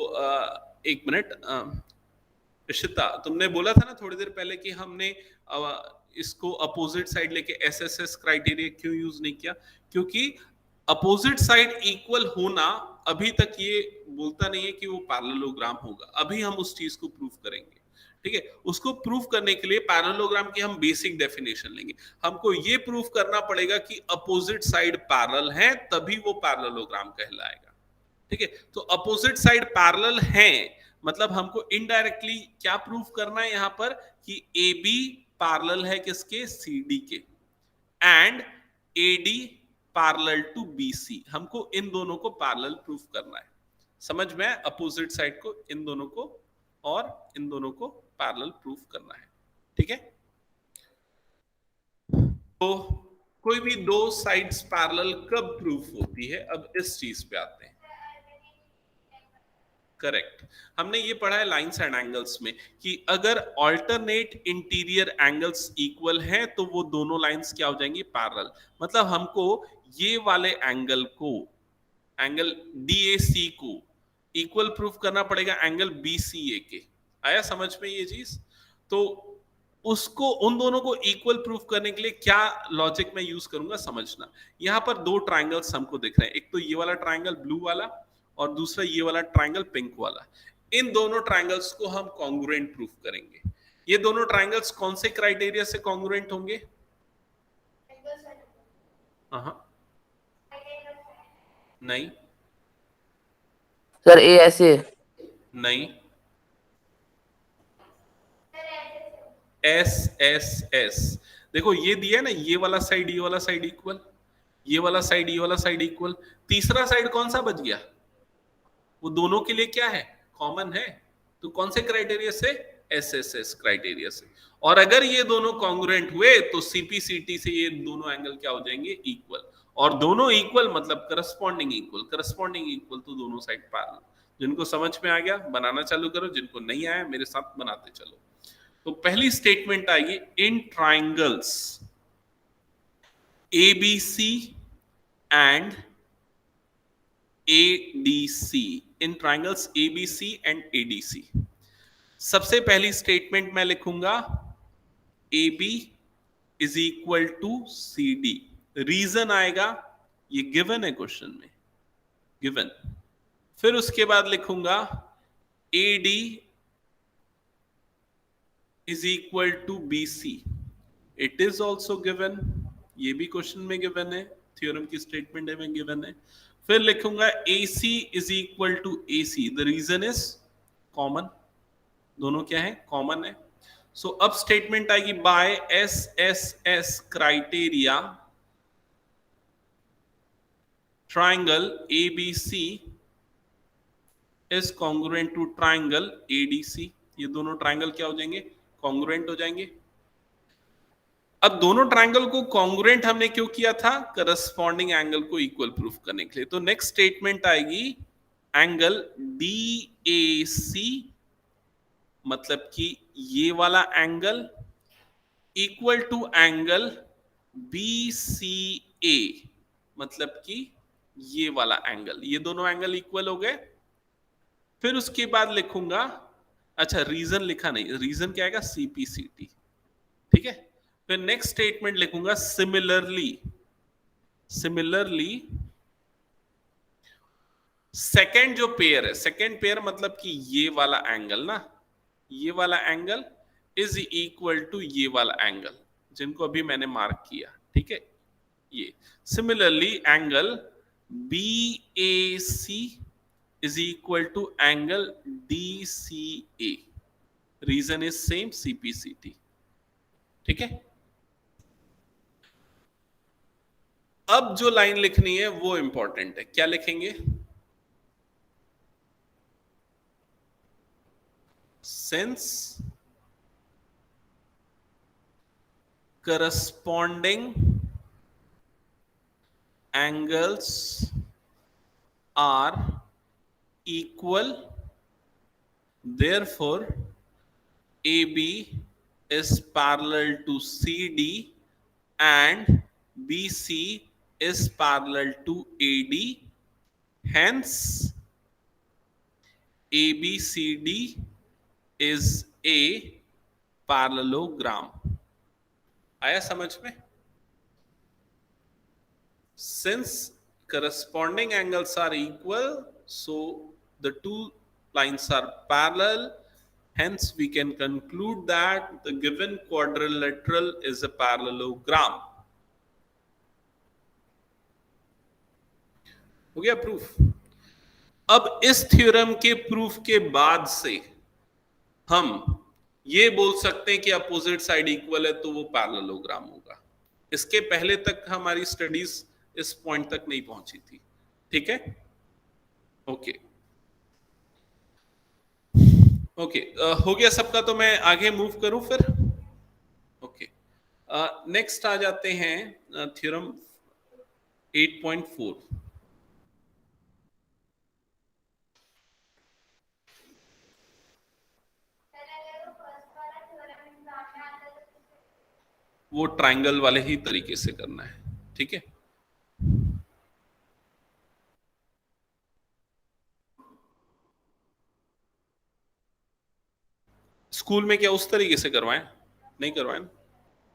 एक मिनट, इशिता तुमने बोला था ना थोड़ी देर पहले कि हमने इसको अपोजिट साइड लेके एसएसएस क्राइटेरिया क्यों यूज नहीं किया? क्योंकि अपोजिट साइड इक्वल होना अभी तक ये बोलता नहीं है कि वो पैरेललोग्राम होगा, अभी हम उस चीज को प्रूफ करेंगे। ठीक है, उसको प्रूफ करने के लिए पैरेललोग्राम की हम बेसिक डेफिनेशन लेंगे। हमको ये प्रूफ करना पड़ेगा कि अपोजिट साइड पैरेलल है, तभी वो पैरेललोग्राम कहलाएगा। ठीक है, तो अपोजिट साइड पैरेलल है मतलब हमको इनडायरेक्टली क्या प्रूफ करना है यहां पर कि ए बी पैरेलल है किसके? सी डी के, and A D parallel to B C. हमको इन दोनों को पैरेलल प्रूफ करना है। समझ में? अपोजिट साइड को, इन दोनों को और इन दोनों को पैरेलल प्रूफ करना है। ठीक है, तो कोई भी दो साइड्स पैरेलल कब प्रूफ होती है? अब इस चीज पे आते हैं। करेक्ट, हमने ये पढ़ा है लाइंस एंड एंगल्स में कि अगर अल्टरनेट इंटीरियर एंगल्स इक्वल हैं तो वो दोनों लाइंस क्या हो जाएंगी? पैरेलल। मतलब हमको ये वाले एंगल को, एंगल DAC को इक्वल प्रूफ करना पड़ेगा एंगल BCA के। आया समझ में ये चीज? तो उसको, उन दोनों को इक्वल प्रूफ करने के लिए क्या लॉजिक मैं यूज करूंगा समझना। यहां पर दो ट्राइंगल्स हमको दिख रहे हैं, एक तो ये वाला ट्राइंगल ब्लू वाला और दूसरा ये वाला ट्राइंगल पिंक वाला। इन दोनों ट्राइंगल्स को हम कॉन्ग्रुएंट प्रूफ करेंगे। ये दोनों ट्राइंगल्स कौन से क्राइटेरिया से कॉन्ग्रुएंट होंगे? हाँ, नहीं सर ए ऐसे, नहीं, एस एस एस। देखो ये दिया है ना, ये वाला साइड ये वाला साइड इक्वल, ये वाला साइड ये वाला साइड इक्वल, तीसरा साइड कौन सा बच गया? वो दोनों के लिए क्या है? कॉमन है। तो कौन से क्राइटेरिया से? एसएसएस क्राइटेरिया से। और अगर ये दोनों कॉन्ग्रुएंट हुए तो सीपीसीटी से ये दोनों एंगल क्या हो जाएंगे? इक्वल। और दोनों इक्वल मतलब करस्पॉन्डिंग इक्वल, करस्पॉन्डिंग इक्वल तो दोनों साइड पैरेलल। जिनको समझ में आ गया बनाना चालू करो, जिनको नहीं आया मेरे साथ बनाते चलो। तो पहली स्टेटमेंट आएगी, in triangles ABC and ADC, in triangles ABC and ADC। सबसे पहली स्टेटमेंट मैं लिखूंगा AB is equal to CD। Reason आएगा, ये गिवन है क्वेश्चन में, गिवन। फिर उसके बाद लिखूंगा AD is equal to BC, it is also given, ये भी क्वेश्चन में गिवन है, थ्योरम की स्टेटमेंट है में गिवन है। फिर लिखूंगा AC is equal to AC, the reason is common. दोनों क्या है, कॉमन है। सो अब स्टेटमेंट आएगी by S S S criteria triangle ABC is congruent to triangle ADC। ये दोनों ट्राइंगल क्या हो जाएंगे, कॉन्ग्रुएंट हो जाएंगे। अब दोनों ट्राइंगल को कॉन्ग्रुएंट हमने क्यों किया था, करस्पॉन्डिंग एंगल को इक्वल प्रूफ करने के लिए। तो नेक्स्ट स्टेटमेंट आएगी एंगल DAC, मतलब कि ये वाला angle equal to angle BCA, मतलब कि ये वाला एंगल, ये दोनों एंगल इक्वल हो गए। फिर उसके बाद लिखूंगा, अच्छा रीजन लिखा नहीं, रीजन क्या आएगा, CPCT, ठीक है। फिर नेक्स्ट स्टेटमेंट लिखूंगा सिमिलरली, सिमिलरली सेकेंड जो पेयर है, सेकेंड पेयर मतलब कि ये वाला एंगल ना, ये वाला एंगल इज इक्वल टू ये वाला एंगल जिनको अभी मैंने मार्क किया, ठीक है। ये similarly angle BAC is equal to angle DCA, reason is same, CPCT, ठीक है। अब जो लाइन लिखनी है वो इंपॉर्टेंट है, क्या लिखेंगे, since corresponding angles are equal, therefore AB is parallel to CD and BC is parallel to AD, hence ABCD is a parallelogram। आया समझ में? Since corresponding angles are equal, so the two lines are parallel, hence we can conclude that the given quadrilateral is a parallelogram। हो गया proof. अब इस theorem के proof के बाद से हम ये बोल सकते हैं कि अपोजिट साइड इक्वल है तो वो पैरेललोग्राम होगा। इसके पहले तक हमारी स्टडीज इस पॉइंट तक नहीं पहुंची थी, ठीक है। ओके ओके, हो गया सबका, तो मैं आगे मूव करूं फिर। ओके, नेक्स्ट आ जाते हैं थ्योरम 8.4। वो ट्राइंगल वाले ही तरीके से करना है, ठीक है। स्कूल में क्या उस तरीके से करवाएं, नहीं करवाएं,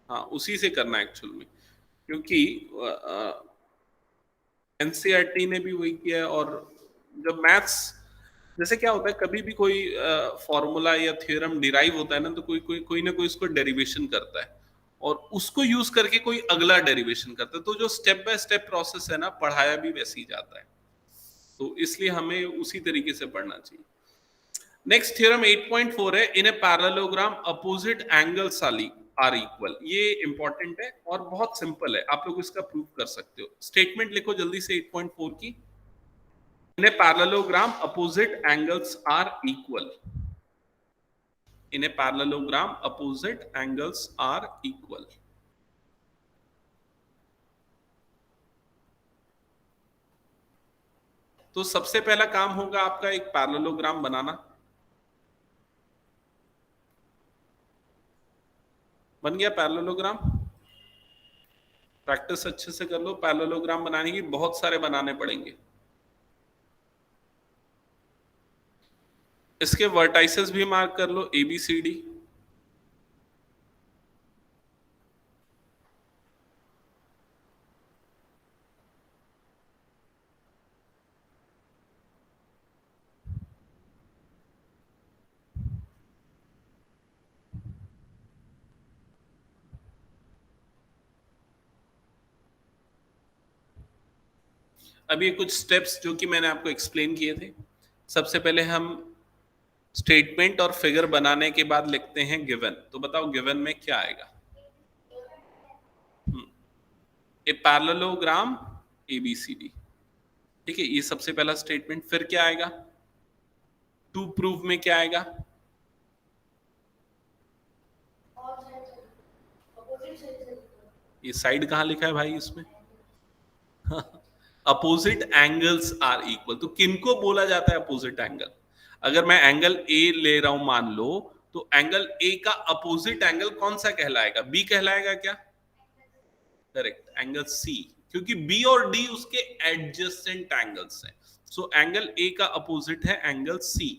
हाँ उसी से करना है एक्चुअल में, क्योंकि एनसीईआरटी ने भी वही किया है। और जब मैथ्स, जैसे क्या होता है कभी भी कोई फॉर्मूला या थ्योरम डिराइव होता है ना, तो कोई ना कोई उसको डेरिवेशन करता है और उसको यूज करके कोई अगला डेरिवेशन करता है। तो जो स्टेप बाय स्टेप प्रोसेस है ना, पढ़ाया भी वैसे ही जाता है, तो इसलिए हमें उसी तरीके से पढ़ना चाहिए। नेक्स्ट थ्योरम 8.4 है, in a parallelogram opposite angles are equal. ये इंपॉर्टेंट है और बहुत सिंपल है, आप लोग इसका प्रूव कर सकते हो। स्टेटमेंट लिखो जल्दी से 8.4 की, in a parallelogram opposite angles are equal. In a parallelogram opposite angles are equal. तो सबसे पहला काम होगा आपका एक पैरेललोग्राम बनाना। बन गया पैरेललोग्राम, प्रैक्टिस अच्छे से कर लो। पैरेललोग्राम बनाने की बहुत सारे बनाने पड़ेंगे। इसके वर्टाइसेस भी मार्क कर लो, ABCD। अब ये कुछ स्टेप्स जो कि मैंने आपको एक्सप्लेन किए थे। सबसे पहले हम स्टेटमेंट और फिगर बनाने के बाद लिखते हैं गिवन। तो बताओ गिवन में क्या आएगा? A parallelogram ABCD। ठीक है, ये सबसे पहला स्टेटमेंट। फिर क्या आएगा? टू प्रूव में क्या आएगा? ये साइड कहां लिखा है भाई इसमें? Opposite angles are equal. तो किनको बोला जाता है अपोजिट एंगल? अगर मैं एंगल ए ले रहा हूं मान लो, तो एंगल ए का अपोजिट एंगल कौन सा कहलाएगा? बी कहलाएगा क्या? करेक्ट, एंगल सी, क्योंकि बी और डी उसके एडजेसेंट एंगल्स हैं। सो एंगल ए का अपोजिट है एंगल सी।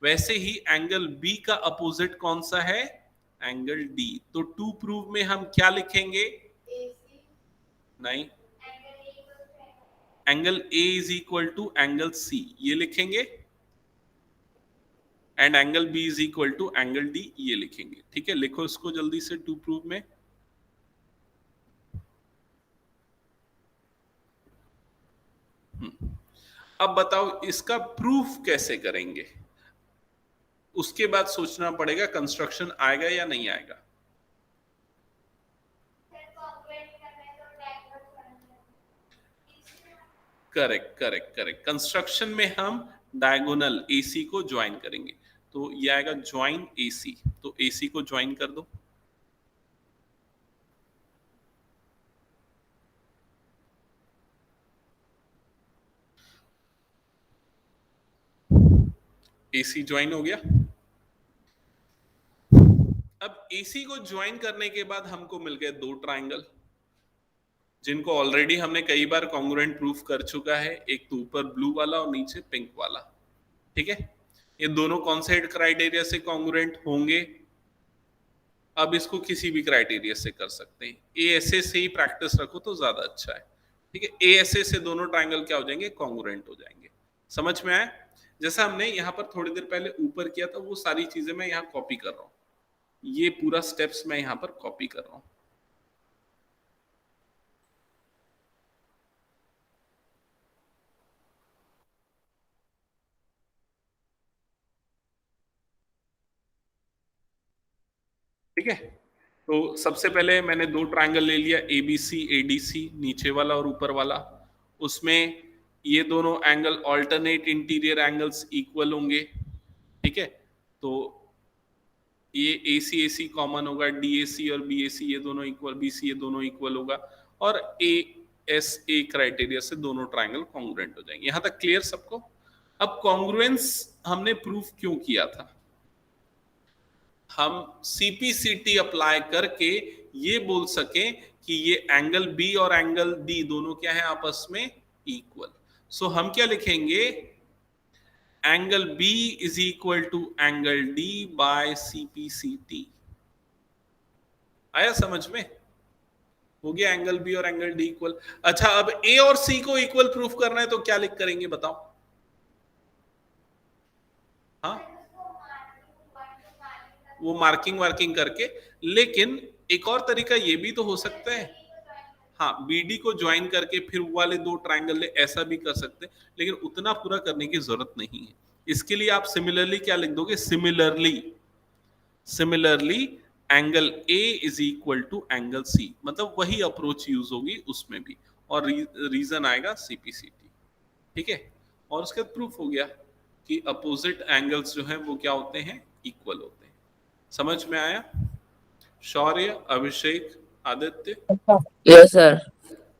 वैसे ही एंगल बी का अपोजिट कौन सा है? Angle D. तो टू प्रूव में हम क्या लिखेंगे? नहीं, angle A is equal to angle C, ये लिखेंगे। And angle B is equal to angle D, ये लिखेंगे। ठीक है, लिखो इसको जल्दी से टू प्रूव में। अब बताओ इसका प्रूफ कैसे करेंगे? उसके बाद सोचना पड़ेगा कंस्ट्रक्शन आएगा या नहीं आएगा। करेक्ट करेक्ट करेक्ट, कंस्ट्रक्शन में हम डायगोनल AC को ज्वाइन करेंगे। तो ये आएगा ज्वाइन AC। तो AC को ज्वाइन कर दो। AC ज्वाइन हो गया। अब AC को ज्वाइन करने के बाद हमको मिल गए दो ट्राइंगल, जिनको ऑलरेडी हमने कई बार कॉन्ग्रुएंट प्रूफ कर चुका है। एक तो ऊपर ब्लू वाला और नीचे पिंक वाला। ठीक है, ये दोनों कौन से क्राइटेरिया से कॉन्ग्रुएंट होंगे? अब इसको किसी भी क्राइटेरिया से कर सकते हैं। ASA से ही प्रैक्टिस रखो तो ज्यादा अच्छा है। ठीक है, ASA से दोनों ट्राइंगल क्या हो जाएंगे? कॉन्ग्रुएंट हो जाएंगे। समझ में आया? जैसा हमने यहाँ पर थोड़ी देर पहले ऊपर किया था, वो सारी चीजें मैं यहाँ कॉपी कर रहा हूँ। ये पूरा स्टेप्स मैं यहाँ पर कॉपी कर रहा हूँ। ठीक है, तो सबसे पहले मैंने दो ट्रायंगल ले लिया, ABC ADC, नीचे वाला और ऊपर वाला। उसमें ये दोनों angle alternate interior angles equal होंगे। ठीक है, तो ये AC कॉमन होगा, DAC और BAC ये दोनों इक्वल, BC ये दोनों इक्वल होगा, और ASA क्राइटेरिया से दोनों ट्रायंगल कॉन्ग्रुएंट हो जाएंगे। यहां तक क्लियर सबको? अब कॉन्ग्रुएंस हमने प्रूफ क्यों किया था? हम CPCT अप्लाई करके ये बोल सके कि ये एंगल B और एंगल D दोनों क्या है आपस में? इक्वल। सो हम क्या लिखेंगे? Angle B is equal to angle D by CPCT। आया समझ में? हो गया एंगल B और एंगल D इक्वल। अच्छा, अब A और C को इक्वल प्रूफ करना है तो क्या लिख करेंगे बताओ? हाँ, वो मार्किंग वार्किंग करके। लेकिन एक और तरीका ये भी तो हो सकता है, हाँ, BD को ज्वाइन करके फिर वाले दो ट्रायंगल ले, ऐसा भी कर सकते हैं। लेकिन उतना पूरा करने की जरूरत नहीं है। इसके लिए आप सिमिलरली क्या लिख दोगे? Similarly angle A is equal to angle C, मतलब वही अप्रोच यूज होगी उसमें भी, और रीजन आएगा CPCT। ठीक है, और उसके बाद प्रूफ हो गया कि अपोजिट एंगल्स जो हैं वो क्या होते हैं? इक्वल होते हैं। समझ में आया? Shaurya, Abhishek, Aditya? Yes, sir.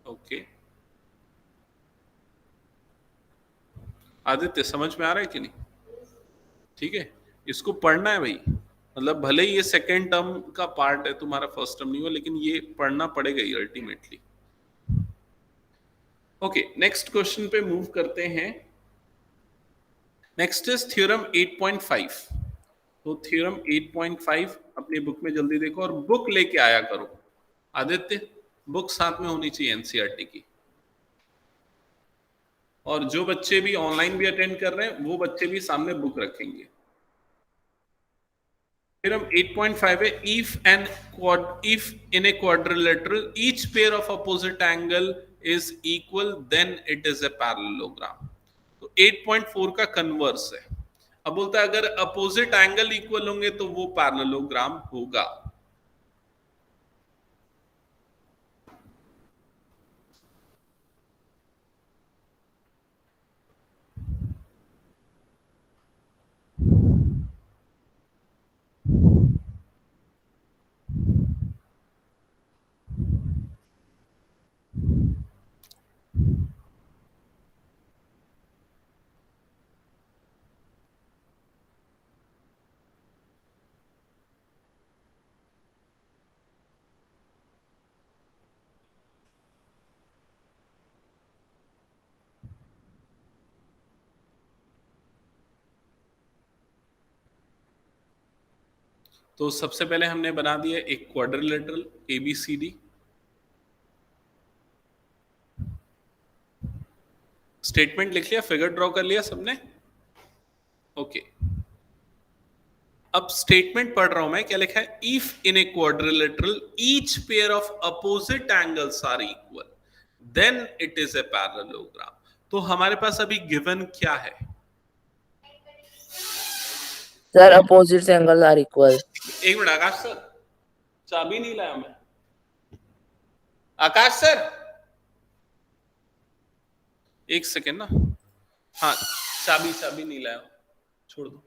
Okay, Aditya समझ में आ रहा है कि नहीं? ठीक है, इसको पढ़ना है भाई। मतलब भले ही ये सेकेंड टर्म का पार्ट है, तुम्हारा फर्स्ट टर्म नहीं हो, लेकिन ये पढ़ना पड़ेगा ही अल्टीमेटली। ओके, नेक्स्ट क्वेश्चन पे मूव करते हैं। Next is theorem 8.5। तो थ्योरम 8.5 अपनी बुक में जल्दी देखो, और बुक लेके आया करो। आदित्य, बुक साथ में होनी चाहिए NCERT की। और जो बच्चे भी ऑनलाइन भी अटेंड कर रहे हैं, वो बच्चे भी सामने बुक रखेंगे। Theorem 8.5 है, if in a quadrilateral each pair of opposite angle is equal then it is a parallelogram। तो 8.4 का कन्वर्स है। अब बोलता है अगर अपोजिट एंगल इक्वल होंगे तो वो पैरेललोग्राम होगा। तो सबसे पहले हमने बना दिया एक क्वाड्रिलेटरल ABCD। स्टेटमेंट लिख लिया, फिगर ड्रॉ कर लिया सबने? ओके। अब स्टेटमेंट पढ़ रहा हूं मैं, क्या लिखा है? If in a quadrilateral each pair of opposite angles are equal then it is a parallelogram. तो हमारे पास अभी गिवन क्या है? Sir opposite angle are equal. एक मिनट आकाश सर, चाबी नहीं लाया मैं। आकाश सर एक सेकेंड ना। हाँ, चाबी नहीं लाया, छोड़ दो।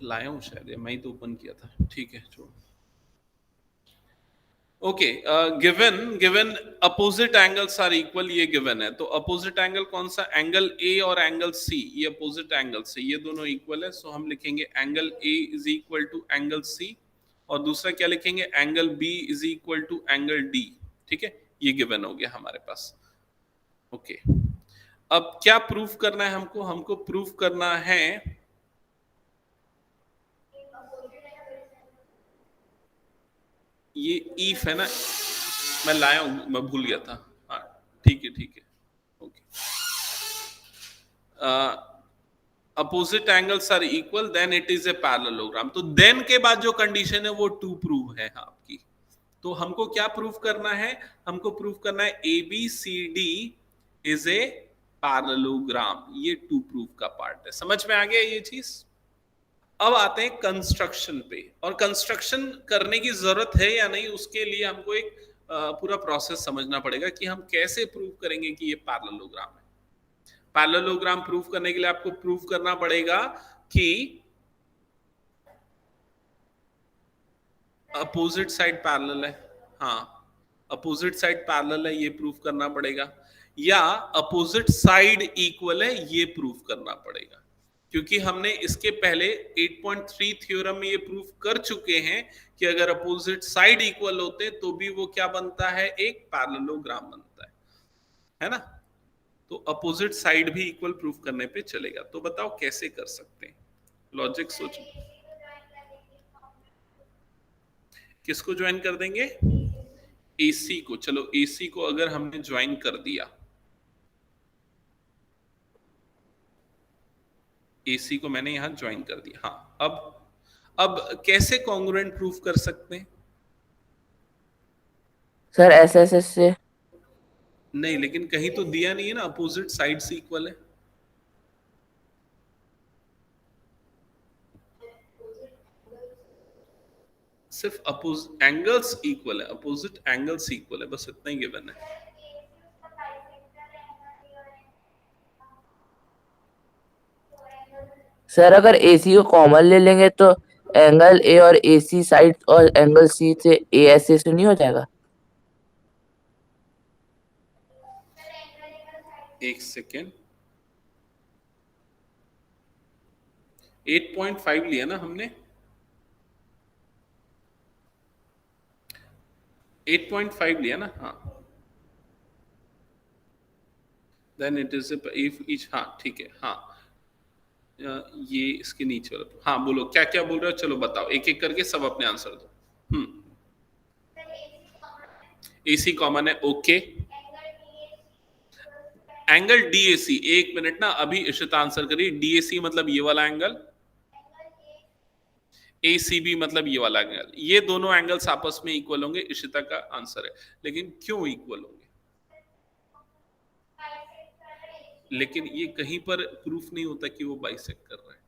लाया हूं शायद, मैं ही तो ओपन किया था। ठीक है, छोड़ो। Okay, given given opposite angles are equal, ये गिवन है। तो अपोजिट एंगल कौन सा? एंगल ए और एंगल सी, ये अपोजिट एंगल्स है, ये दोनों इक्वल है। सो हम लिखेंगे angle A is equal to angle C, और दूसरा क्या लिखेंगे? Angle B is equal to angle D. ठीक है, ये गिवन हो गया हमारे पास। ओके, अब क्या प्रूफ करना है हमको? हमको प्रूफ करना है ये ईफ है ना, मैं लाया हूं, मैं भूल गया था। हाँ ठीक है। Okay, opposite angles are equal then it is a parallelogram. तो देन के बाद जो कंडीशन है वो टू प्रूव है आपकी। तो हमको क्या प्रूफ करना है? हमको प्रूफ करना है ABCD इज ए पैरेललोग्राम। ये टू प्रूफ का पार्ट है। समझ में आ गया ये चीज? अब आते हैं कंस्ट्रक्शन पे, और कंस्ट्रक्शन करने की जरूरत है या नहीं, उसके लिए हमको एक पूरा प्रोसेस समझना पड़ेगा कि हम कैसे प्रूव करेंगे कि ये पैरेललोग्राम है। पैरेललोग्राम प्रूव करने के लिए आपको प्रूव करना पड़ेगा कि अपोजिट साइड पैरेलल है। हाँ, अपोजिट साइड पैरेलल है, ये प्रूव करना पड़ेगा, या अपोजिट साइड इक्वल है, ये प्रूव करना पड़ेगा। क्योंकि हमने इसके पहले 8.3 थ्योरम में ये प्रूव कर चुके हैं कि अगर अपोजिट साइड इक्वल होते तो भी वो क्या बनता है? एक पैरेललोग्राम बनता है ना? तो अपोजिट साइड भी इक्वल प्रूव करने पे चलेगा। तो बताओ कैसे कर सकते हैं? लॉजिक सोचो। किसको ज्वाइन कर देंगे? AC को। चलो AC को अगर हमने ज्वाइन कर दिया, AC को मैंने यहां ज्वाइन कर दिया। हाँ, अब कैसे कॉन्ग्रुएंट प्रूफ कर सकते हैं? सर SSS से। नहीं, लेकिन कहीं तो दिया नहीं है ना अपोजिट साइड से इक्वल है। सिर्फ अपोजिट एंगल्स इक्वल है, अपोजिट एंगल्स इक्वल है, बस इतना ही गिवन है। सर अगर AC को कॉमन ले लेंगे तो एंगल A और AC साइड और एंगल C से ASA से नहीं हो जाएगा? एक सेकेंड, 8.5 लिया ना हमने? 8.5 लिया ना? हाँ, then it is if each, हाँ ठीक है। हाँ, ये इसके नीचे वाला। हाँ बोलो, क्या क्या बोल रहे हो? चलो बताओ, एक एक करके सब अपने आंसर दो। AC कॉमन है, ओके। एंगल DAC, एक मिनट ना, अभी इशिता आंसर करिए। DAC मतलब ये वाला एंगल, ACB मतलब ये वाला एंगल। ये दोनों एंगल्स आपस में इक्वल होंगे, इशिता का आंसर है। लेकिन क्यों इक्वल होंगे? लेकिन ये कहीं पर प्रूफ नहीं होता कि वो बाइसेक्ट कर रहा है।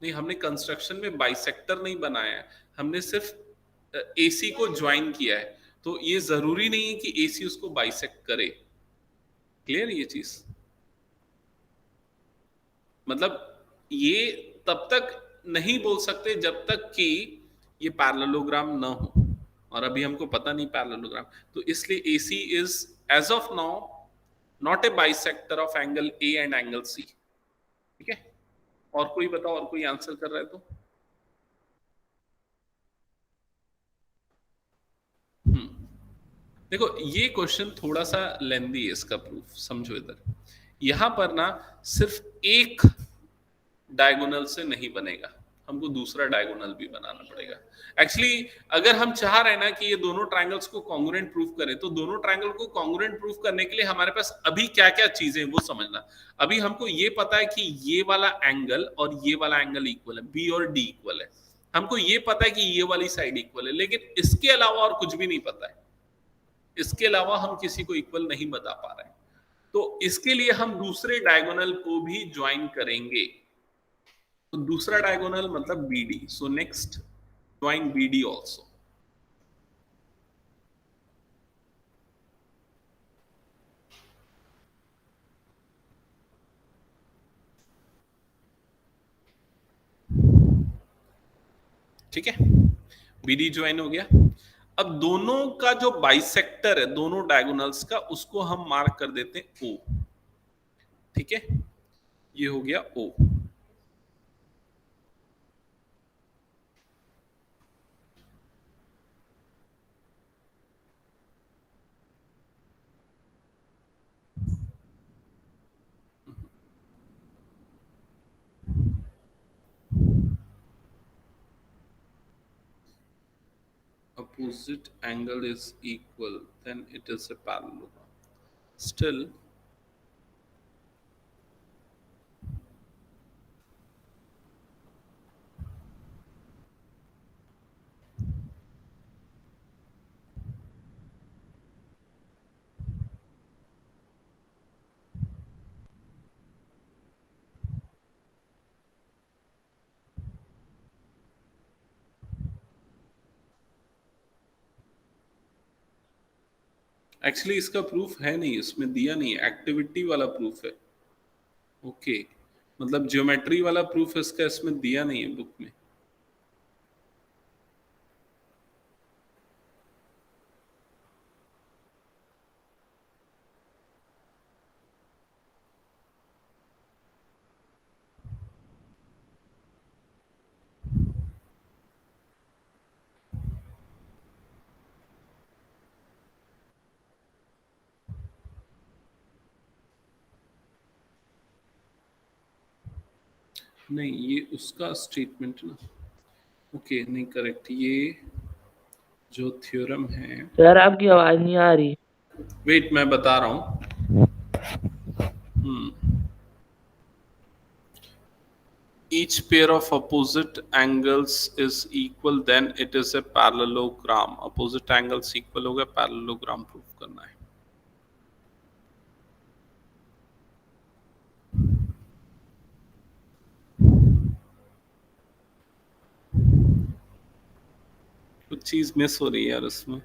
नहीं, हमने कंस्ट्रक्शन में बाइसेक्टर नहीं बनाया है, हमने सिर्फ एसी को ज्वाइन किया है, तो ये जरूरी नहीं है कि एसी उसको बाइसेक्ट करे। क्लियर ये चीज? मतलब ये तब तक नहीं बोल सकते जब तक कि ये पैरेललोग्राम ना हो, और अभी हमको पता नहीं पैरेललोग्राम, तो इसलिए AC is as of now not a bisector of angle A and angle C. ठीक है, और कोई बताओ, और कोई आंसर कर रहा है तो? देखो ये क्वेश्चन थोड़ा सा लेंदी है, इसका प्रूफ समझो। इधर यहां पर ना सिर्फ एक डायगोनल से नहीं बनेगा, हमको दूसरा डायगोनल भी बनाना पड़ेगा। एक्चुअली अगर हम चाह रहे हैं ना कि ये दोनों ट्रायंगल्स को कॉन्ग्रुएंट प्रूफ करें, तो दोनों ट्रायंगल को कॉन्ग्रुएंट प्रूफ करने के लिए हमारे पास अभी क्या क्या चीजें वो समझना। अभी हमको ये पता है कि ये वाला एंगल और ये वाला एंगल इक्वल है, बी और डी इक्वल है, हमको ये पता है कि ये वाली साइड इक्वल है, लेकिन इसके अलावा और कुछ भी नहीं पता है। इसके अलावा हम किसी को इक्वल नहीं बता पा रहे हैं, तो इसके लिए हम दूसरे डायगोनल को भी ज्वाइन करेंगे। तो दूसरा डायगोनल मतलब BD, so next join BD also. ठीक है, BD ज्वाइन हो गया। अब दोनों का जो बाइसेक्टर है दोनों डायगोनल्स का, उसको हम मार्क कर देते हैं O। ठीक है, ये हो गया O। Opposite angle is equal, then it is a parallelogram. Still, actually इसका प्रूफ है नहीं, इसमें दिया नहीं है, एक्टिविटी वाला प्रूफ है। ओके, मतलब ज्योमेट्री वाला प्रूफ इसका इसमें दिया नहीं है बुक में। नहीं, ये उसका स्टेटमेंट ना। ओके, नहीं करेक्ट, ये जो थ्योरम है। सर आपकी आवाज नहीं आ रही। वेट, मैं बता रहा हूं। Each pair of opposite angles is equal, then it is a parallelogram. Opposite angles equal हो गया, parallelogram प्रूफ करना है। कुछ चीज मिस हो रही है यार इसमें।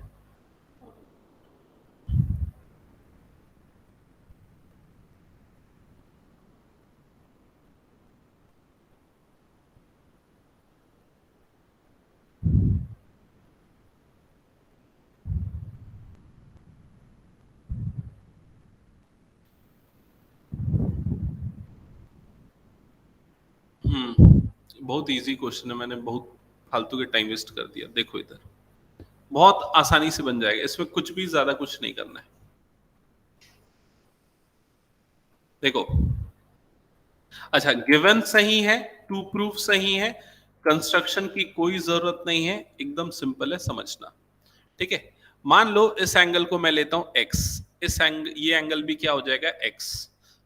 बहुत इजी क्वेश्चन है, मैंने बहुत फालतू के टाइम वेस्ट कर दिया। देखो इधर बहुत आसानी से बन जाएगा, इसमें कुछ भी ज्यादा कुछ नहीं करना है। देखो, अच्छा गिवन सही है, टू प्रूफ सही है, कंस्ट्रक्शन की कोई जरूरत नहीं है, एकदम सिंपल है समझना। ठीक है, मान लो इस एंगल को मैं लेता हूं x, इस एंगल, ये एंगल भी क्या हो जाएगा x।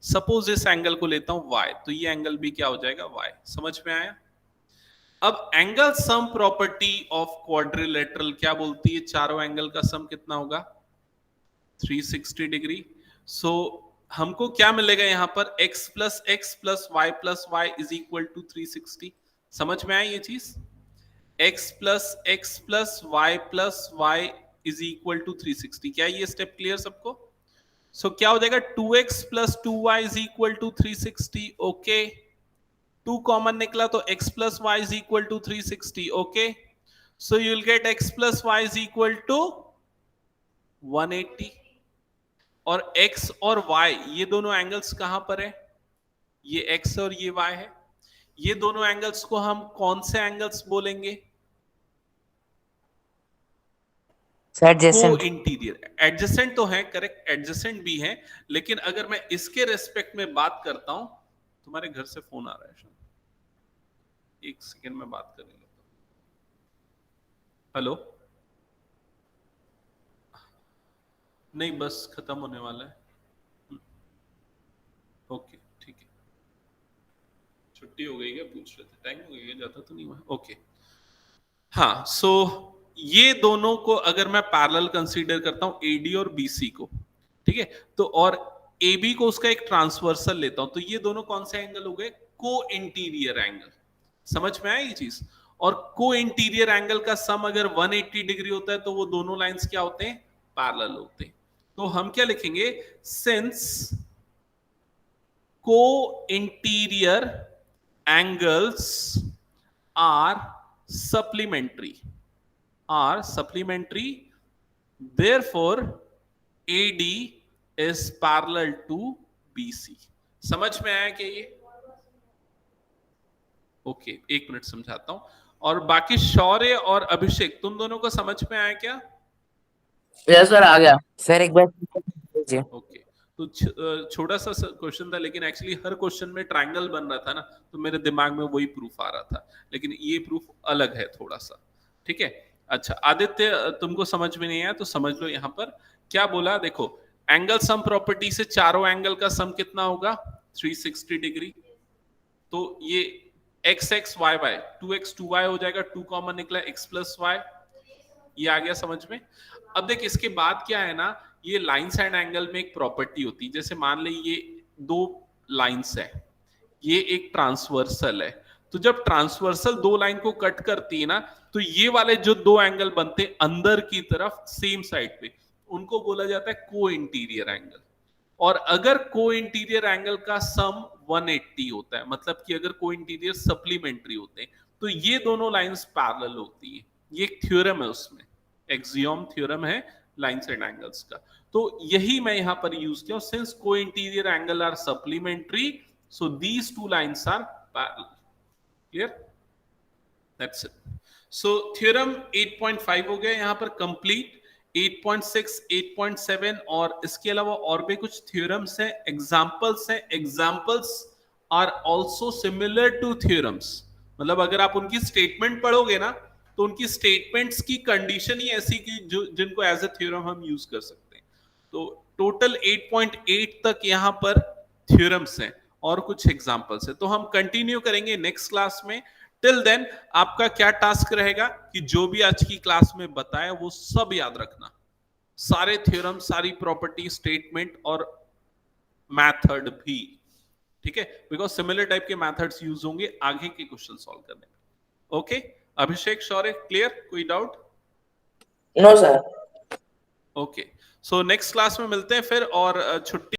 सपोज इस एंगल को लेता हूं y, तो ये एंगल भी क्या हो जाएगा y। समझ में आया? अब angle sum property of quadrilateral क्या बोलती है? चारों एंगल का सम कितना होगा? 360 डिग्री। सो हमको क्या मिलेगा यहाँ पर x plus y is equal to 360। समझ में आया ये चीज? x plus y is equal to 360। क्या ये स्टेप क्लियर सबको? सो क्या हो जाएगा 2x plus 2y is equal to 360। Okay, 2 common निकला तो x plus y is equal to 360। Okay, so you will get x plus y is equal to 180। और x और y ये दोनों एंगल्स कहां पर है? ये x और ये y है। ये दोनों एंगल्स को हम कौन से एंगल्स बोलेंगे? को इंटीरियर। एडजेसेंट तो है, करेक्ट, एडजेसेंट भी है, लेकिन अगर मैं इसके रेस्पेक्ट में बात करता हूं, तुम्हारे घर से फोन आ रहा है, एक सेकेंड में बात कर लेता हूं। हेलो, नहीं बस खत्म होने वाला है। ओके ठीक है, छुट्टी हो गई क्या पूछ रहे थे? टाइम हो गया, ज्यादा तो नहीं हुआ? ओके हाँ, सो ये दोनों को अगर मैं पैरेलल कंसीडर करता हूं, एडी और बीसी को, ठीक है, तो और AB को उसका एक ट्रांसवर्सल लेता हूं, तो ये दोनों कौन से एंगल हो गए? को इंटीरियर एंगल। समझ में आया ये चीज? और को इंटीरियर एंगल का सम अगर 180 डिग्री होता है तो वो दोनों लाइंस क्या होते हैं? पैरेलल होते हैं। तो हम क्या लिखेंगे? Since co interior angles are supplementary therefore AD is parallel to BC। समझ में आया क्या ये? ओके, एक मिनट समझाता हूं। और बाकी शौर्य और अभिषेक, तुम दोनों को समझ में आया क्या? यस सर, आ गया सर, एक बार कीजिए। ओके, तो छोटा सा क्वेश्चन था, लेकिन एक्चुअली हर क्वेश्चन में ट्रायंगल बन रहा था ना, तो मेरे दिमाग में वही प्रूफ आ रहा था, लेकिन ये प्रूफ अलग है थोड़ा सा, ठीक है। अच्छा आदित्य, तुमको समझ में नहीं आया तो समझ लो। यहाँ पर क्या बोला देखो, एंगल सम प्रॉपर्टी से चारों एंगल का सम कितना होगा? 360 डिग्री। तो ये x x y y 2x 2y हो जाएगा, 2 कॉमन निकला x प्लस y, ये आ गया समझ में। अब देख इसके बाद क्या है ना, ये लाइन्स एंड एंगल में एक प्रॉपर्टी होती है, जैसे मान ले ये दो लाइन्स है, ये एक ट्रांसवर्सल है, तो जब ट्रांसवर्सल दो लाइन को कट करती है ना, तो ये वाले जो दो एंगल बनते हैं अंदर की तरफ सेम साइड पे, उनको बोला जाता है को इंटीरियर एंगल। और अगर को इंटीरियर एंगल का सम 180 होता है, मतलब कि अगर को इंटीरियर सप्लीमेंट्री होते हैं, तो ये दोनों लाइंस पैरेलल होती है। ये एक थ्योरम है, उसमें एक्सियोम थ्योरम है लाइंस एंड एंगल्स का, तो यही मैं यहां पर यूज किया। Since co interior angle are supplementary, so these two lines are parallel. Clear? That's it. So theorem 8.5 हो गया यहां पर कंप्लीट। 8.6, 8.7 और इसके अलावा और भी कुछ थ्योरम्स हैं, एग्जांपल्स हैं। Examples are also similar to theorems, मतलब अगर आप उनकी स्टेटमेंट पढ़ोगे ना, तो उनकी स्टेटमेंट्स की कंडीशन ही ऐसी कि जो जिनको एज अ थ्योरम हम यूज कर सकते हैं। तो टोटल 8.8 तक यहां पर थ्योरम्स हैं और कुछ एग्जांपल्स हैं, तो हम कंटिन्यू करेंगे नेक्स्ट क्लास में। टिल देन आपका क्या टास्क रहेगा कि जो भी आज की क्लास में बताया वो सब याद रखना, सारे थ्योरम, सारी प्रॉपर्टी, स्टेटमेंट और मेथड भी, ठीक है, बिकॉज सिमिलर टाइप के मेथड्स यूज होंगे आगे के क्वेश्चन सॉल्व करने में। Okay Abhishek, Shaurya, clear? कोई doubt? No sir. Okay, so next class में मिलते हैं फिर, और छुट्टी